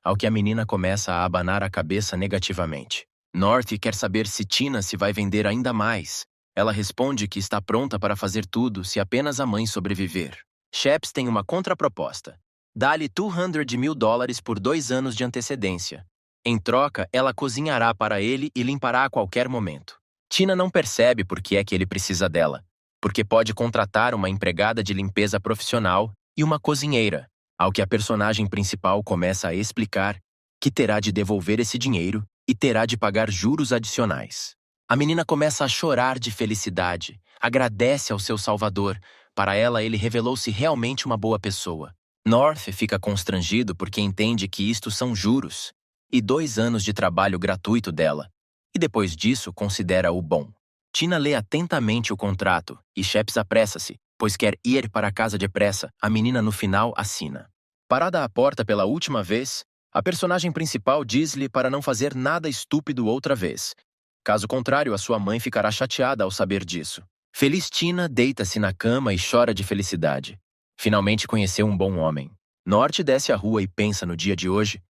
ao que a menina começa a abanar a cabeça negativamente. North quer saber se Tina se vai vender ainda mais. Ela responde que está pronta para fazer tudo se apenas a mãe sobreviver. Sheps tem uma contraproposta. Dá-lhe 200 mil dólares por 2 anos de antecedência. Em troca, ela cozinhará para ele e limpará a qualquer momento. Tina não percebe por que é que ele precisa dela, porque pode contratar uma empregada de limpeza profissional e uma cozinheira, ao que a personagem principal começa a explicar que terá de devolver esse dinheiro e terá de pagar juros adicionais. A menina começa a chorar de felicidade, agradece ao seu salvador. Para ela, ele revelou-se realmente uma boa pessoa. North fica constrangido porque entende que isto são juros e 2 anos de trabalho gratuito dela, e depois disso considera-o bom. Tina lê atentamente o contrato e Sheps apressa-se, pois quer ir para casa depressa. A menina no final assina. Parada à porta pela última vez, a personagem principal diz-lhe para não fazer nada estúpido outra vez. Caso contrário, a sua mãe ficará chateada ao saber disso. Feliz, Tina deita-se na cama e chora de felicidade. Finalmente conheceu um bom homem. North desce a rua e pensa no dia de hoje.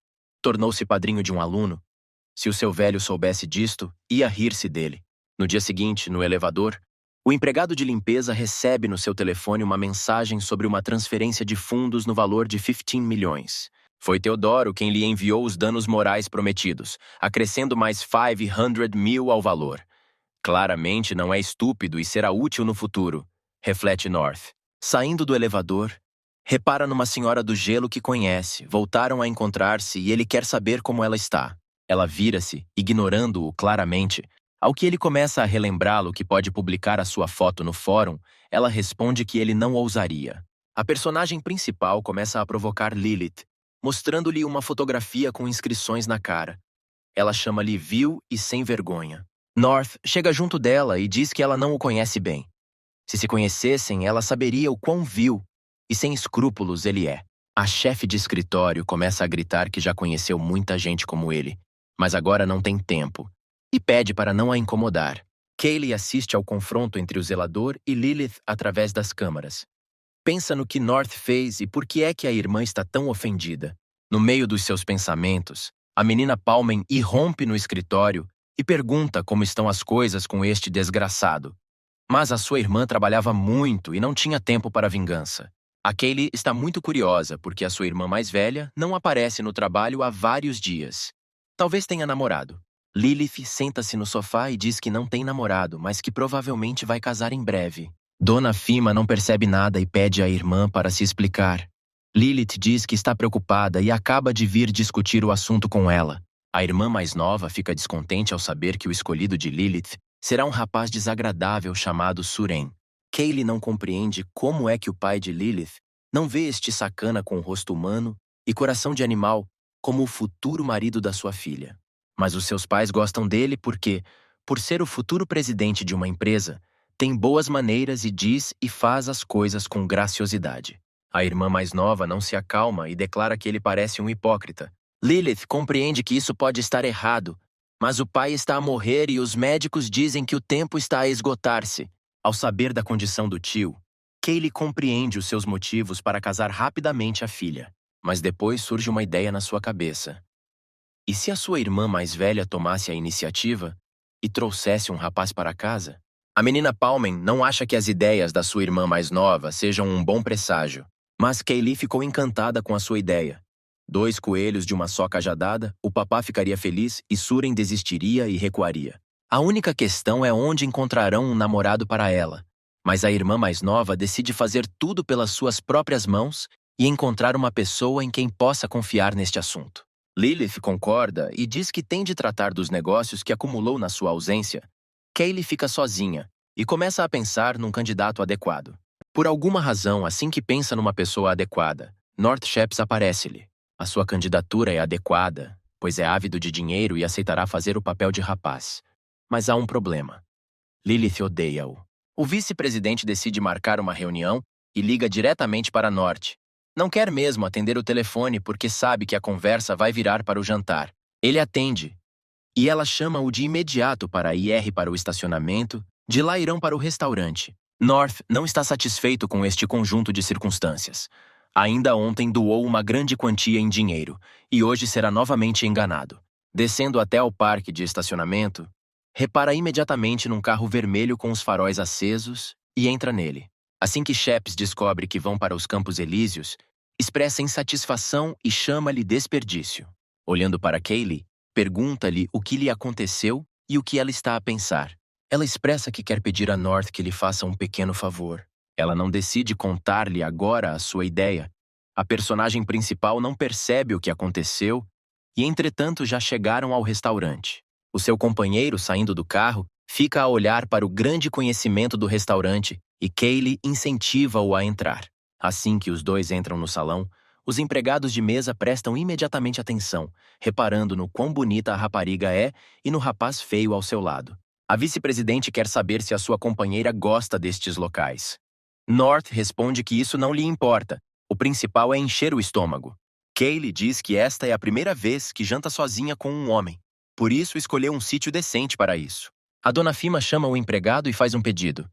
Tornou-se padrinho de um aluno. Se o seu velho soubesse disto, ia rir-se dele. No dia seguinte, no elevador, o empregado de limpeza recebe no seu telefone uma mensagem sobre uma transferência de fundos no valor de 15 milhões. Foi Teodoro quem lhe enviou os danos morais prometidos, acrescendo mais 500 mil ao valor. Claramente não é estúpido e será útil no futuro, reflete North. Saindo do elevador, repara numa senhora do gelo que conhece. Voltaram a encontrar-se e ele quer saber como ela está. Ela vira-se, ignorando-o claramente. Ao que ele começa a relembrá-lo que pode publicar a sua foto no fórum, ela responde que ele não ousaria. A personagem principal começa a provocar Lilith, mostrando-lhe uma fotografia com inscrições na cara. Ela chama-lhe vil e sem vergonha. North chega junto dela e diz que ela não o conhece bem. Se conhecessem, ela saberia o quão vil E sem escrúpulos ele é. A chefe de escritório começa a gritar que já conheceu muita gente como ele, mas agora não tem tempo, e pede para não a incomodar. Kaylee assiste ao confronto entre o zelador e Lilith através das câmaras. Pensa no que North fez e por que é que a irmã está tão ofendida. No meio dos seus pensamentos, a menina Palmen irrompe no escritório e pergunta como estão as coisas com este desgraçado. Mas a sua irmã trabalhava muito e não tinha tempo para vingança. A Kaylee está muito curiosa porque a sua irmã mais velha não aparece no trabalho há vários dias. Talvez tenha namorado. Lilith senta-se no sofá e diz que não tem namorado, mas que provavelmente vai casar em breve. Dona Fima não percebe nada e pede à irmã para se explicar. Lilith diz que está preocupada e acaba de vir discutir o assunto com ela. A irmã mais nova fica descontente ao saber que o escolhido de Lilith será um rapaz desagradável chamado Suren. Kaylee não compreende como é que o pai de Lilith não vê este sacana com rosto humano e coração de animal como o futuro marido da sua filha. Mas os seus pais gostam dele porque, por ser o futuro presidente de uma empresa, tem boas maneiras e diz e faz as coisas com graciosidade. A irmã mais nova não se acalma e declara que ele parece um hipócrita. Lilith compreende que isso pode estar errado, mas o pai está a morrer e os médicos dizem que o tempo está a esgotar-se. Ao saber da condição do tio, Kaylee compreende os seus motivos para casar rapidamente a filha. Mas depois surge uma ideia na sua cabeça. E se a sua irmã mais velha tomasse a iniciativa e trouxesse um rapaz para casa? A menina Palmen não acha que as ideias da sua irmã mais nova sejam um bom presságio, mas Kaylee ficou encantada com a sua ideia. 2 coelhos de uma só cajadada, o papá ficaria feliz e Suren desistiria e recuaria. A única questão é onde encontrarão um namorado para ela, mas a irmã mais nova decide fazer tudo pelas suas próprias mãos e encontrar uma pessoa em quem possa confiar neste assunto. Lilith concorda e diz que tem de tratar dos negócios que acumulou na sua ausência. Kaylee fica sozinha e começa a pensar num candidato adequado. Por alguma razão, assim que pensa numa pessoa adequada, North Sheps aparece-lhe. A sua candidatura é adequada, pois é ávido de dinheiro e aceitará fazer o papel de rapaz. Mas há um problema. Lilith odeia-o. O vice-presidente decide marcar uma reunião e liga diretamente para North. Não quer mesmo atender o telefone porque sabe que a conversa vai virar para o jantar. Ele atende, e ela chama-o de imediato para ir para o estacionamento, de lá irão para o restaurante. North não está satisfeito com este conjunto de circunstâncias. Ainda ontem doou uma grande quantia em dinheiro, e hoje será novamente enganado. Descendo até ao parque de estacionamento, repara imediatamente num carro vermelho com os faróis acesos e entra nele. Assim que Sheps descobre que vão para os Campos Elíseos, expressa insatisfação e chama-lhe desperdício. Olhando para Kaylee, pergunta-lhe o que lhe aconteceu e o que ela está a pensar. Ela expressa que quer pedir a North que lhe faça um pequeno favor. Ela não decide contar-lhe agora a sua ideia. A personagem principal não percebe o que aconteceu e, entretanto, já chegaram ao restaurante. O seu companheiro, saindo do carro, fica a olhar para o grande conhecimento do restaurante e Kaylee incentiva-o a entrar. Assim que os dois entram no salão, os empregados de mesa prestam imediatamente atenção, reparando no quão bonita a rapariga é e no rapaz feio ao seu lado. A vice-presidente quer saber se a sua companheira gosta destes locais. North responde que isso não lhe importa. O principal é encher o estômago. Kaylee diz que esta é a primeira vez que janta sozinha com um homem. Por isso escolheu um sítio decente para isso. A dona Fima chama o empregado e faz um pedido.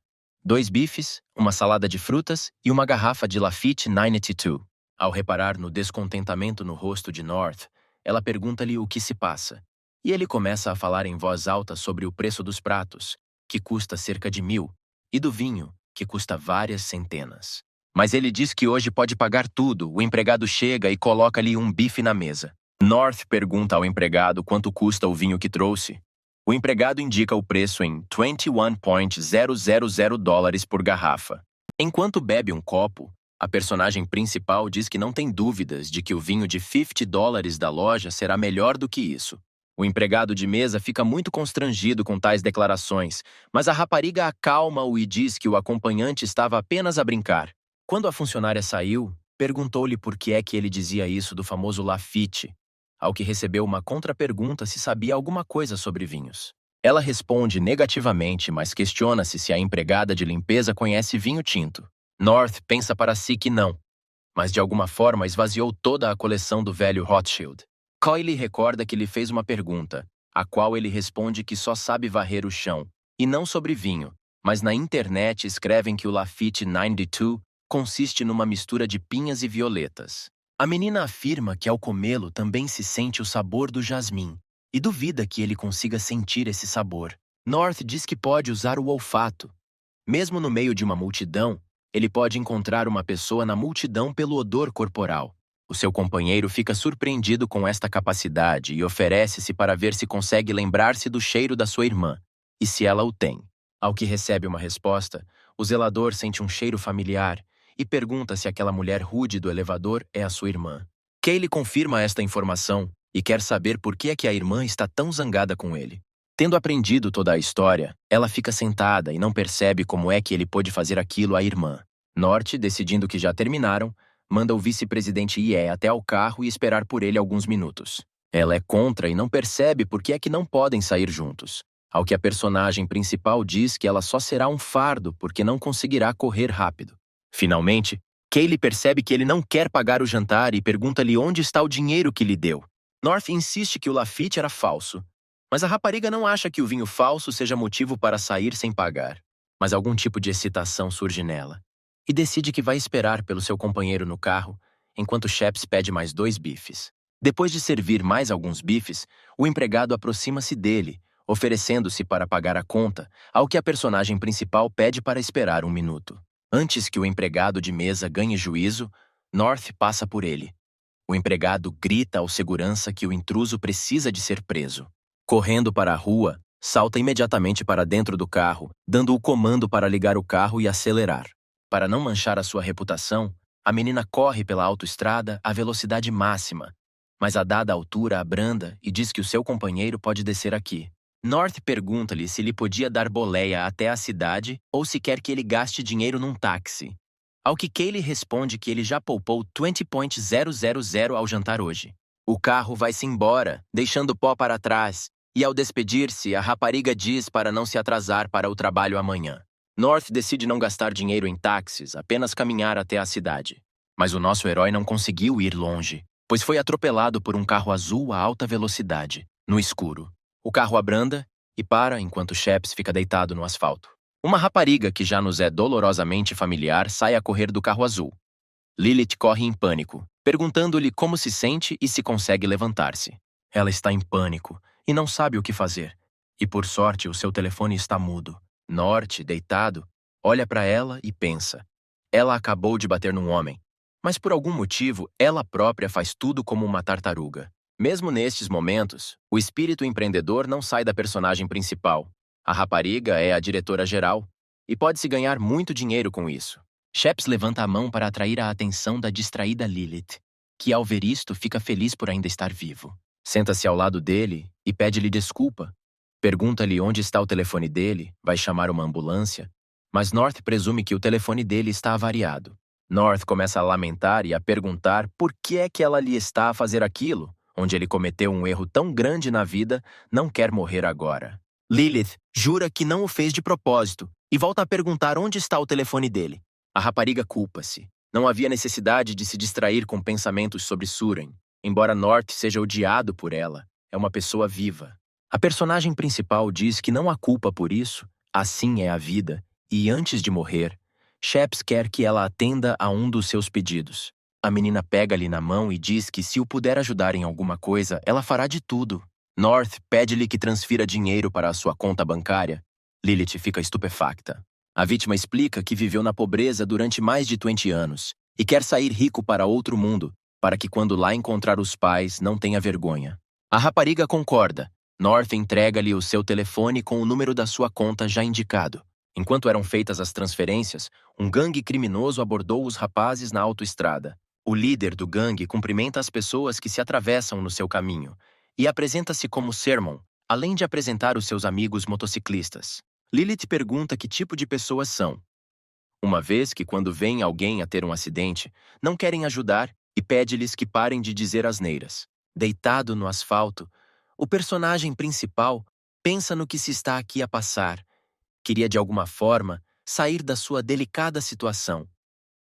2 bifes, uma salada de frutas e uma garrafa de Lafite 92. Ao reparar no descontentamento no rosto de North, ela pergunta-lhe o que se passa. E ele começa a falar em voz alta sobre o preço dos pratos, que custa cerca de 1.000, e do vinho, que custa várias centenas. Mas ele diz que hoje pode pagar tudo. O empregado chega e coloca-lhe um bife na mesa. North pergunta ao empregado quanto custa o vinho que trouxe. O empregado indica o preço em $21,000 por garrafa. Enquanto bebe um copo, a personagem principal diz que não tem dúvidas de que o vinho de $50 da loja será melhor do que isso. O empregado de mesa fica muito constrangido com tais declarações, mas a rapariga acalma-o e diz que o acompanhante estava apenas a brincar. Quando a funcionária saiu, perguntou-lhe por que é que ele dizia isso do famoso Lafite, ao que recebeu uma contrapergunta se sabia alguma coisa sobre vinhos. Ela responde negativamente, mas questiona-se se a empregada de limpeza conhece vinho tinto. North pensa para si que não, mas de alguma forma esvaziou toda a coleção do velho Rothschild. Coyle recorda que lhe fez uma pergunta, a qual ele responde que só sabe varrer o chão, e não sobre vinho, mas na internet escrevem que o Lafite 92 consiste numa mistura de pinhas e violetas. A menina afirma que ao comê-lo também se sente o sabor do jasmim, e duvida que ele consiga sentir esse sabor. North diz que pode usar o olfato. Mesmo no meio de uma multidão, ele pode encontrar uma pessoa na multidão pelo odor corporal. O seu companheiro fica surpreendido com esta capacidade e oferece-se para ver se consegue lembrar-se do cheiro da sua irmã, e se ela o tem. Ao que recebe uma resposta, o zelador sente um cheiro familiar e pergunta se aquela mulher rude do elevador é a sua irmã. Kaylee confirma esta informação e quer saber por que é que a irmã está tão zangada com ele. Tendo aprendido toda a história, ela fica sentada e não percebe como é que ele pôde fazer aquilo à irmã. North, decidindo que já terminaram, manda o vice-presidente Ye até ao carro e esperar por ele alguns minutos. Ela é contra e não percebe por que é que não podem sair juntos. Ao que a personagem principal diz que ela só será um fardo porque não conseguirá correr rápido. Finalmente, Kaylee percebe que ele não quer pagar o jantar e pergunta-lhe onde está o dinheiro que lhe deu. North insiste que o Lafite era falso, mas a rapariga não acha que o vinho falso seja motivo para sair sem pagar. Mas algum tipo de excitação surge nela, e decide que vai esperar pelo seu companheiro no carro, enquanto Sheps pede mais 2 bifes. Depois de servir mais alguns bifes, o empregado aproxima-se dele, oferecendo-se para pagar a conta, ao que a personagem principal pede para esperar 1 minuto. Antes que o empregado de mesa ganhe juízo, North passa por ele. O empregado grita ao segurança que o intruso precisa de ser preso. Correndo para a rua, salta imediatamente para dentro do carro, dando o comando para ligar o carro e acelerar. Para não manchar a sua reputação, a menina corre pela autoestrada à velocidade máxima, mas a dada altura abranda e diz que o seu companheiro pode descer aqui. North pergunta-lhe se lhe podia dar boleia até a cidade ou se quer que ele gaste dinheiro num táxi. Ao que Kaylee responde que ele já poupou 20,000 ao jantar hoje. O carro vai-se embora, deixando pó para trás, e ao despedir-se, a rapariga diz para não se atrasar para o trabalho amanhã. North decide não gastar dinheiro em táxis, apenas caminhar até a cidade. Mas o nosso herói não conseguiu ir longe, pois foi atropelado por um carro azul a alta velocidade, no escuro. O carro abranda e para enquanto Sheps fica deitado no asfalto. Uma rapariga que já nos é dolorosamente familiar sai a correr do carro azul. Lilith corre em pânico, perguntando-lhe como se sente e se consegue levantar-se. Ela está em pânico e não sabe o que fazer. E por sorte, o seu telefone está mudo. North, deitado, olha para ela e pensa. Ela acabou de bater num homem, mas por algum motivo, ela própria faz tudo como uma tartaruga. Mesmo nestes momentos, o espírito empreendedor não sai da personagem principal. A rapariga é a diretora-geral e pode-se ganhar muito dinheiro com isso. Sheps levanta a mão para atrair a atenção da distraída Lilith, que ao ver isto fica feliz por ainda estar vivo. Senta-se ao lado dele e pede-lhe desculpa. Pergunta-lhe onde está o telefone dele, vai chamar uma ambulância, mas North presume que o telefone dele está avariado. North começa a lamentar e a perguntar por que é que ela lhe está a fazer aquilo, onde ele cometeu um erro tão grande na vida, não quer morrer agora. Lilith jura que não o fez de propósito e volta a perguntar onde está o telefone dele. A rapariga culpa-se. Não havia necessidade de se distrair com pensamentos sobre Suren. Embora North seja odiado por ela, é uma pessoa viva. A personagem principal diz que não há culpa por isso, assim é a vida, e antes de morrer, Sheps quer que ela atenda a um dos seus pedidos. A menina pega-lhe na mão e diz que se o puder ajudar em alguma coisa, ela fará de tudo. North pede-lhe que transfira dinheiro para a sua conta bancária. Lilith fica estupefacta. A vítima explica que viveu na pobreza durante mais de 20 anos e quer sair rico para outro mundo, para que quando lá encontrar os pais não tenha vergonha. A rapariga concorda. North entrega-lhe o seu telefone com o número da sua conta já indicado. Enquanto eram feitas as transferências, um gangue criminoso abordou os rapazes na autoestrada. O líder do gangue cumprimenta as pessoas que se atravessam no seu caminho e apresenta-se como Sermon, além de apresentar os seus amigos motociclistas. Lilith pergunta que tipo de pessoas são, uma vez que quando vem alguém a ter um acidente, não querem ajudar e pede-lhes que parem de dizer asneiras. Deitado no asfalto, o personagem principal pensa no que se está aqui a passar. Queria de alguma forma sair da sua delicada situação,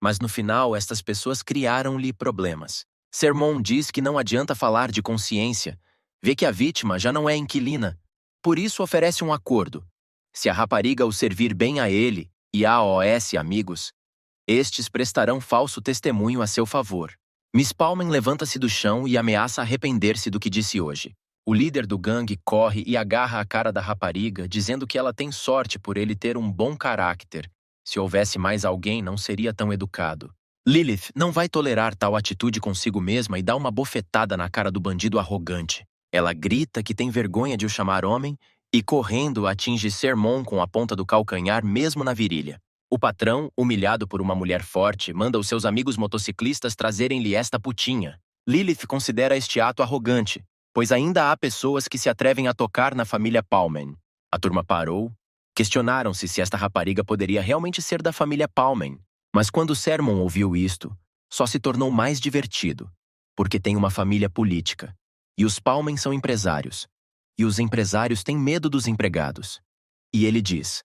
Mas no final, estas pessoas criaram-lhe problemas. Sermon diz que não adianta falar de consciência, vê que a vítima já não é inquilina, por isso oferece um acordo. Se a rapariga o servir bem a ele e a AOS amigos, estes prestarão falso testemunho a seu favor. Miss Palmen levanta-se do chão e ameaça arrepender-se do que disse hoje. O líder do gangue corre e agarra a cara da rapariga, dizendo que ela tem sorte por ele ter um bom caráter. Se houvesse mais alguém, não seria tão educado. Lilith não vai tolerar tal atitude consigo mesma e dá uma bofetada na cara do bandido arrogante. Ela grita que tem vergonha de o chamar homem e, correndo, atinge Sermon com a ponta do calcanhar mesmo na virilha. O patrão, humilhado por uma mulher forte, manda os seus amigos motociclistas trazerem-lhe esta putinha. Lilith considera este ato arrogante, pois ainda há pessoas que se atrevem a tocar na família Palmen. A turma parou. Questionaram-se se esta rapariga poderia realmente ser da família Palmen. Mas quando Sermon ouviu isto, só se tornou mais divertido, porque tem uma família política, e os Palmen são empresários, e os empresários têm medo dos empregados. E ele diz: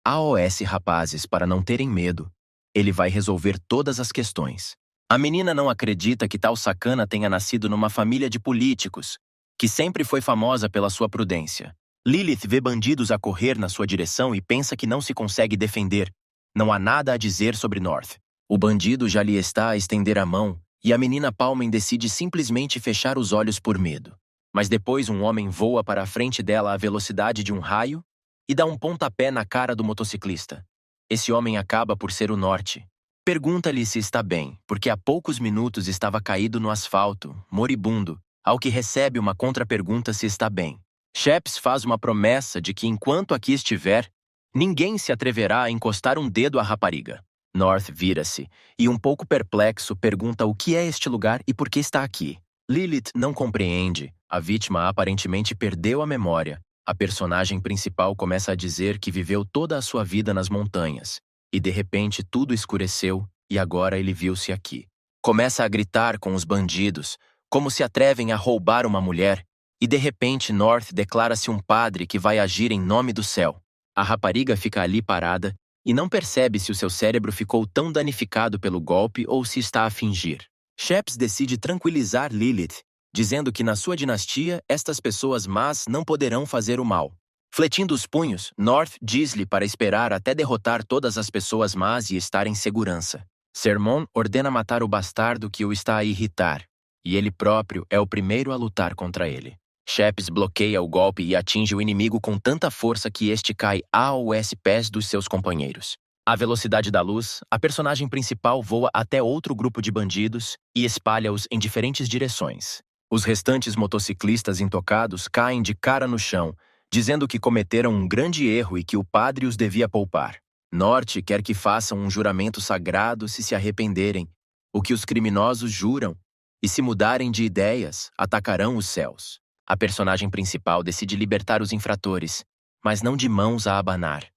AOS rapazes, para não terem medo, ele vai resolver todas as questões. A menina não acredita que tal sacana tenha nascido numa família de políticos, que sempre foi famosa pela sua prudência. Lilith vê bandidos a correr na sua direção e pensa que não se consegue defender. Não há nada a dizer sobre North. O bandido já lhe está a estender a mão e a menina Palmen decide simplesmente fechar os olhos por medo. Mas depois um homem voa para a frente dela à velocidade de um raio e dá um pontapé na cara do motociclista. Esse homem acaba por ser o Norte. Pergunta-lhe se está bem, porque há poucos minutos estava caído no asfalto, moribundo, ao que recebe uma contrapergunta se está bem. Sheps faz uma promessa de que enquanto aqui estiver, ninguém se atreverá a encostar um dedo à rapariga. North vira-se e, um pouco perplexo, pergunta o que é este lugar e por que está aqui. Lilith não compreende. A vítima aparentemente perdeu a memória. A personagem principal começa a dizer que viveu toda a sua vida nas montanhas, e de repente tudo escureceu e agora ele viu-se aqui. Começa a gritar com os bandidos, como se atrevem a roubar uma mulher, e de repente North declara-se um padre que vai agir em nome do céu. A rapariga fica ali parada e não percebe se o seu cérebro ficou tão danificado pelo golpe ou se está a fingir. Sheps decide tranquilizar Lilith, dizendo que na sua dinastia estas pessoas más não poderão fazer o mal. Fletindo os punhos, North diz-lhe para esperar até derrotar todas as pessoas más e estar em segurança. Sermon ordena matar o bastardo que o está a irritar, e ele próprio é o primeiro a lutar contra ele. Sheps bloqueia o golpe e atinge o inimigo com tanta força que este cai aos pés dos seus companheiros. À velocidade da luz, a personagem principal voa até outro grupo de bandidos e espalha-os em diferentes direções. Os restantes motociclistas intocados caem de cara no chão, dizendo que cometeram um grande erro e que o padre os devia poupar. Norte quer que façam um juramento sagrado se arrependerem, o que os criminosos juram, e se mudarem de ideias, atacarão os céus. A personagem principal decide libertar os infratores, mas não de mãos a abanar.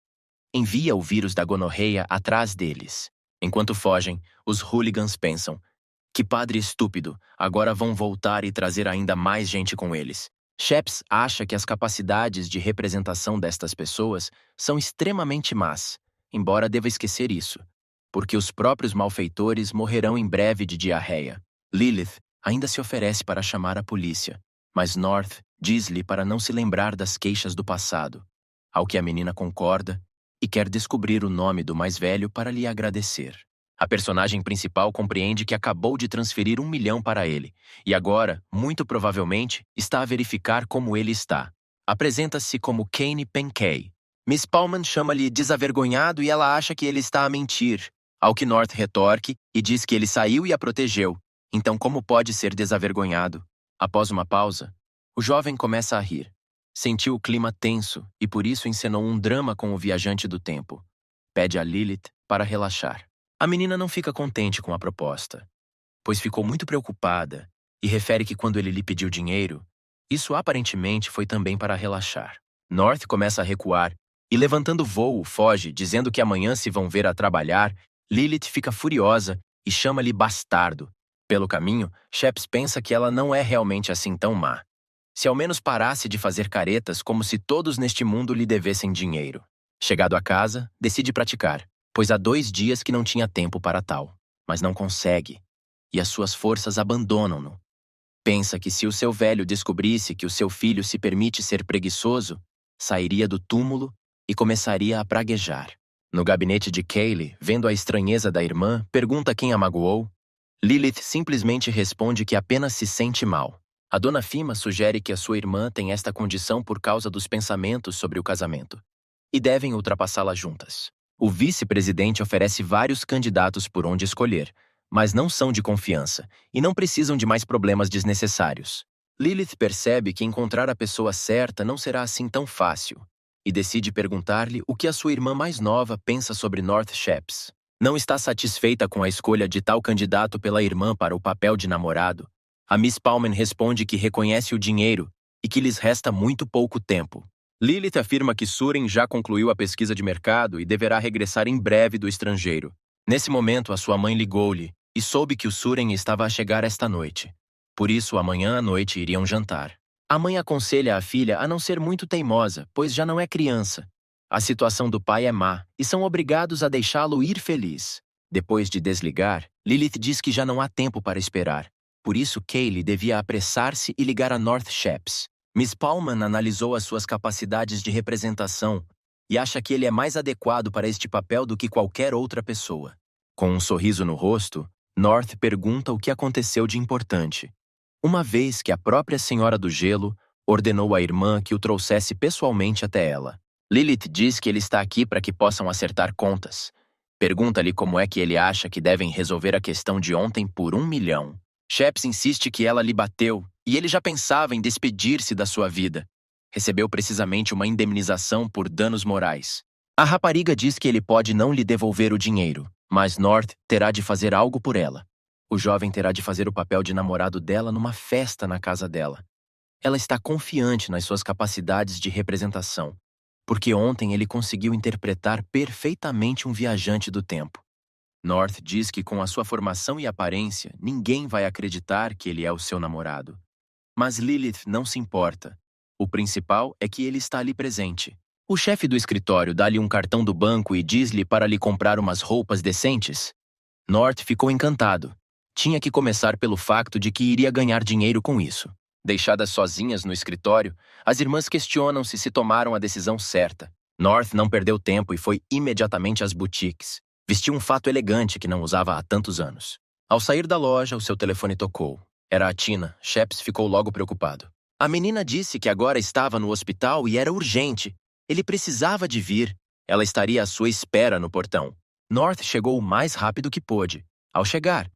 Envia o vírus da gonorreia atrás deles. Enquanto fogem, os hooligans pensam: que padre estúpido, agora vão voltar e trazer ainda mais gente com eles. Sheps acha que as capacidades de representação destas pessoas são extremamente más, embora deva esquecer isso, porque os próprios malfeitores morrerão em breve de diarreia. Lilith ainda se oferece para chamar a polícia, mas North diz-lhe para não se lembrar das queixas do passado, ao que a menina concorda e quer descobrir o nome do mais velho para lhe agradecer. A personagem principal compreende que acabou de transferir 1 milhão para ele, e agora, muito provavelmente, está a verificar como ele está. Apresenta-se como Kane Penkey. Miss Palmen chama-lhe desavergonhado e ela acha que ele está a mentir, ao que North retorque e diz que ele saiu e a protegeu. Então como pode ser desavergonhado? Após uma pausa, o jovem começa a rir. Sentiu o clima tenso e por isso encenou um drama com o viajante do tempo. Pede a Lilith para relaxar. A menina não fica contente com a proposta, pois ficou muito preocupada e refere que quando ele lhe pediu dinheiro, isso aparentemente foi também para relaxar. North começa a recuar e, levantando voo, foge, dizendo que amanhã se vão ver a trabalhar. Lilith fica furiosa e chama-lhe bastardo. Pelo caminho, Sheps pensa que ela não é realmente assim tão má. Se ao menos parasse de fazer caretas como se todos neste mundo lhe devessem dinheiro. Chegado a casa, decide praticar. pois há 2 dias que não tinha tempo para tal, mas não consegue, e as suas forças abandonam-no. Pensa que se o seu velho descobrisse que o seu filho se permite ser preguiçoso, sairia do túmulo e começaria a praguejar. No gabinete de Kaylee, vendo a estranheza da irmã, pergunta quem a magoou. Lilith simplesmente responde que apenas se sente mal. A dona Fima sugere que a sua irmã tem esta condição por causa dos pensamentos sobre o casamento, e devem ultrapassá-la juntas. O vice-presidente oferece vários candidatos por onde escolher, mas não são de confiança e não precisam de mais problemas desnecessários. Lilith percebe que encontrar a pessoa certa não será assim tão fácil e decide perguntar-lhe o que a sua irmã mais nova pensa sobre North Sheps. Não está satisfeita com a escolha de tal candidato pela irmã para o papel de namorado. A Miss Palmer responde que reconhece o dinheiro e que lhes resta muito pouco tempo. Lilith afirma que Suren já concluiu a pesquisa de mercado e deverá regressar em breve do estrangeiro. Nesse momento, a sua mãe ligou-lhe e soube que o Suren estava a chegar esta noite. Por isso, amanhã à noite iriam jantar. A mãe aconselha a filha a não ser muito teimosa, pois já não é criança. A situação do pai é má e são obrigados a deixá-lo ir feliz. Depois de desligar, Lilith diz que já não há tempo para esperar. Por isso, Kaylee devia apressar-se e ligar a North Sheps. Miss Palman analisou as suas capacidades de representação e acha que ele é mais adequado para este papel do que qualquer outra pessoa. Com um sorriso no rosto, North pergunta o que aconteceu de importante. Uma vez que a própria Senhora do Gelo ordenou à irmã que o trouxesse pessoalmente até ela. Lilith diz que ele está aqui para que possam acertar contas. Pergunta-lhe como é que ele acha que devem resolver a questão de ontem por 1 milhão. Sheps insiste que ela lhe bateu e ele já pensava em despedir-se da sua vida. Recebeu precisamente uma indemnização por danos morais. A rapariga diz que ele pode não lhe devolver o dinheiro, mas North terá de fazer algo por ela. O jovem terá de fazer o papel de namorado dela numa festa na casa dela. Ela está confiante nas suas capacidades de representação, porque ontem ele conseguiu interpretar perfeitamente um viajante do tempo. North diz que com a sua formação e aparência, ninguém vai acreditar que ele é o seu namorado. Mas Lilith não se importa. O principal é que ele está ali presente. O chefe do escritório dá-lhe um cartão do banco e diz-lhe para lhe comprar umas roupas decentes. North ficou encantado. Tinha que começar pelo facto de que iria ganhar dinheiro com isso. Deixadas sozinhas no escritório, as irmãs questionam-se se tomaram a decisão certa. North não perdeu tempo e foi imediatamente às boutiques. Vestiu um fato elegante que não usava há tantos anos. Ao sair da loja, o seu telefone tocou. Era a Tina. Sheps ficou logo preocupado. A menina disse que agora estava no hospital e era urgente. Ele precisava de vir. Ela estaria à sua espera no portão. North chegou o mais rápido que pôde. Ao chegar,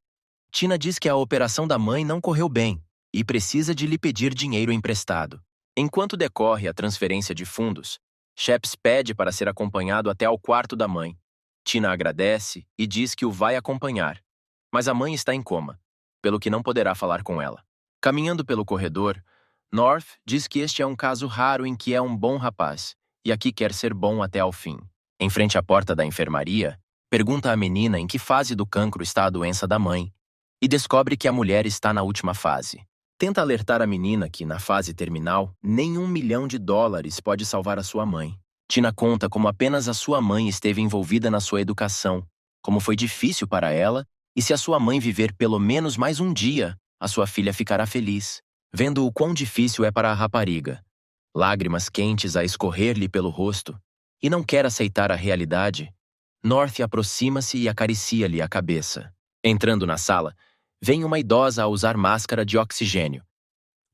Tina diz que a operação da mãe não correu bem e precisa de lhe pedir dinheiro emprestado. Enquanto decorre a transferência de fundos, Sheps pede para ser acompanhado até ao quarto da mãe. Tina agradece e diz que o vai acompanhar, mas a mãe está em coma, pelo que não poderá falar com ela. Caminhando pelo corredor, North diz que este é um caso raro em que é um bom rapaz e aqui quer ser bom até ao fim. Em frente à porta da enfermaria, pergunta à menina em que fase do cancro está a doença da mãe e descobre que a mulher está na última fase. Tenta alertar a menina que, na fase terminal, nem $1 milhão pode salvar a sua mãe. Tina conta como apenas a sua mãe esteve envolvida na sua educação, como foi difícil para ela, e se a sua mãe viver pelo menos mais um dia, a sua filha ficará feliz, vendo o quão difícil é para a rapariga. Lágrimas quentes a escorrer-lhe pelo rosto, e não quer aceitar a realidade, North aproxima-se e acaricia-lhe a cabeça. Entrando na sala, vem uma idosa a usar máscara de oxigênio.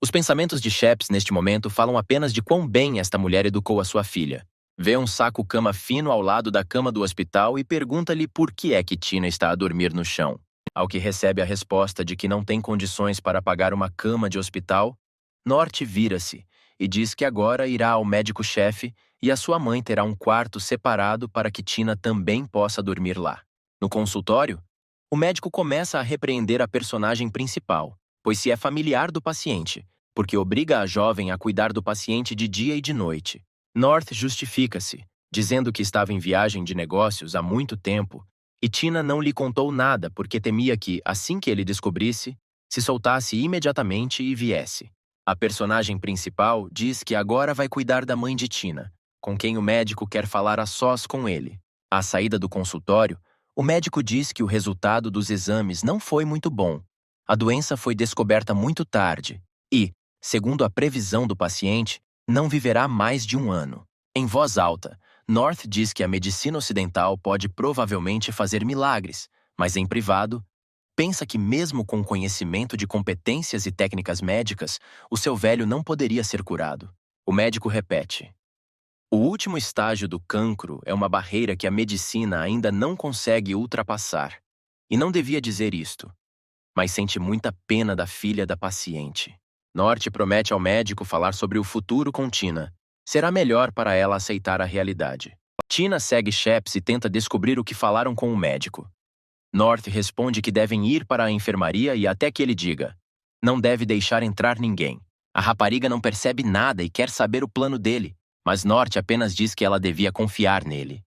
Os pensamentos de Sheps neste momento falam apenas de quão bem esta mulher educou a sua filha. Vê um saco-cama fino ao lado da cama do hospital e pergunta-lhe por que é que Tina está a dormir no chão. Ao que recebe a resposta de que não tem condições para pagar uma cama de hospital, North vira-se e diz que agora irá ao médico-chefe e a sua mãe terá um quarto separado para que Tina também possa dormir lá. No consultório, o médico começa a repreender a personagem principal, pois se é familiar do paciente, porque obriga a jovem a cuidar do paciente de dia e de noite. North justifica-se, dizendo que estava em viagem de negócios há muito tempo, e Tina não lhe contou nada porque temia que, assim que ele descobrisse, se soltasse imediatamente e viesse. A personagem principal diz que agora vai cuidar da mãe de Tina, com quem o médico quer falar a sós com ele. À saída do consultório, o médico diz que o resultado dos exames não foi muito bom. A doença foi descoberta muito tarde e, segundo a previsão do paciente, não viverá mais de 1 ano. Em voz alta, North diz que a medicina ocidental pode provavelmente fazer milagres, mas em privado, pensa que mesmo com conhecimento de competências e técnicas médicas, o seu velho não poderia ser curado. O médico repete: o último estágio do cancro é uma barreira que a medicina ainda não consegue ultrapassar. E não devia dizer isto, mas sente muita pena da filha da paciente. Norte promete ao médico falar sobre o futuro com Tina. Será melhor para ela aceitar a realidade. Tina segue Sheps e tenta descobrir o que falaram com o médico. North responde que devem ir para a enfermaria e até que ele diga: não deve deixar entrar ninguém. A rapariga não percebe nada e quer saber o plano dele, mas North apenas diz que ela devia confiar nele.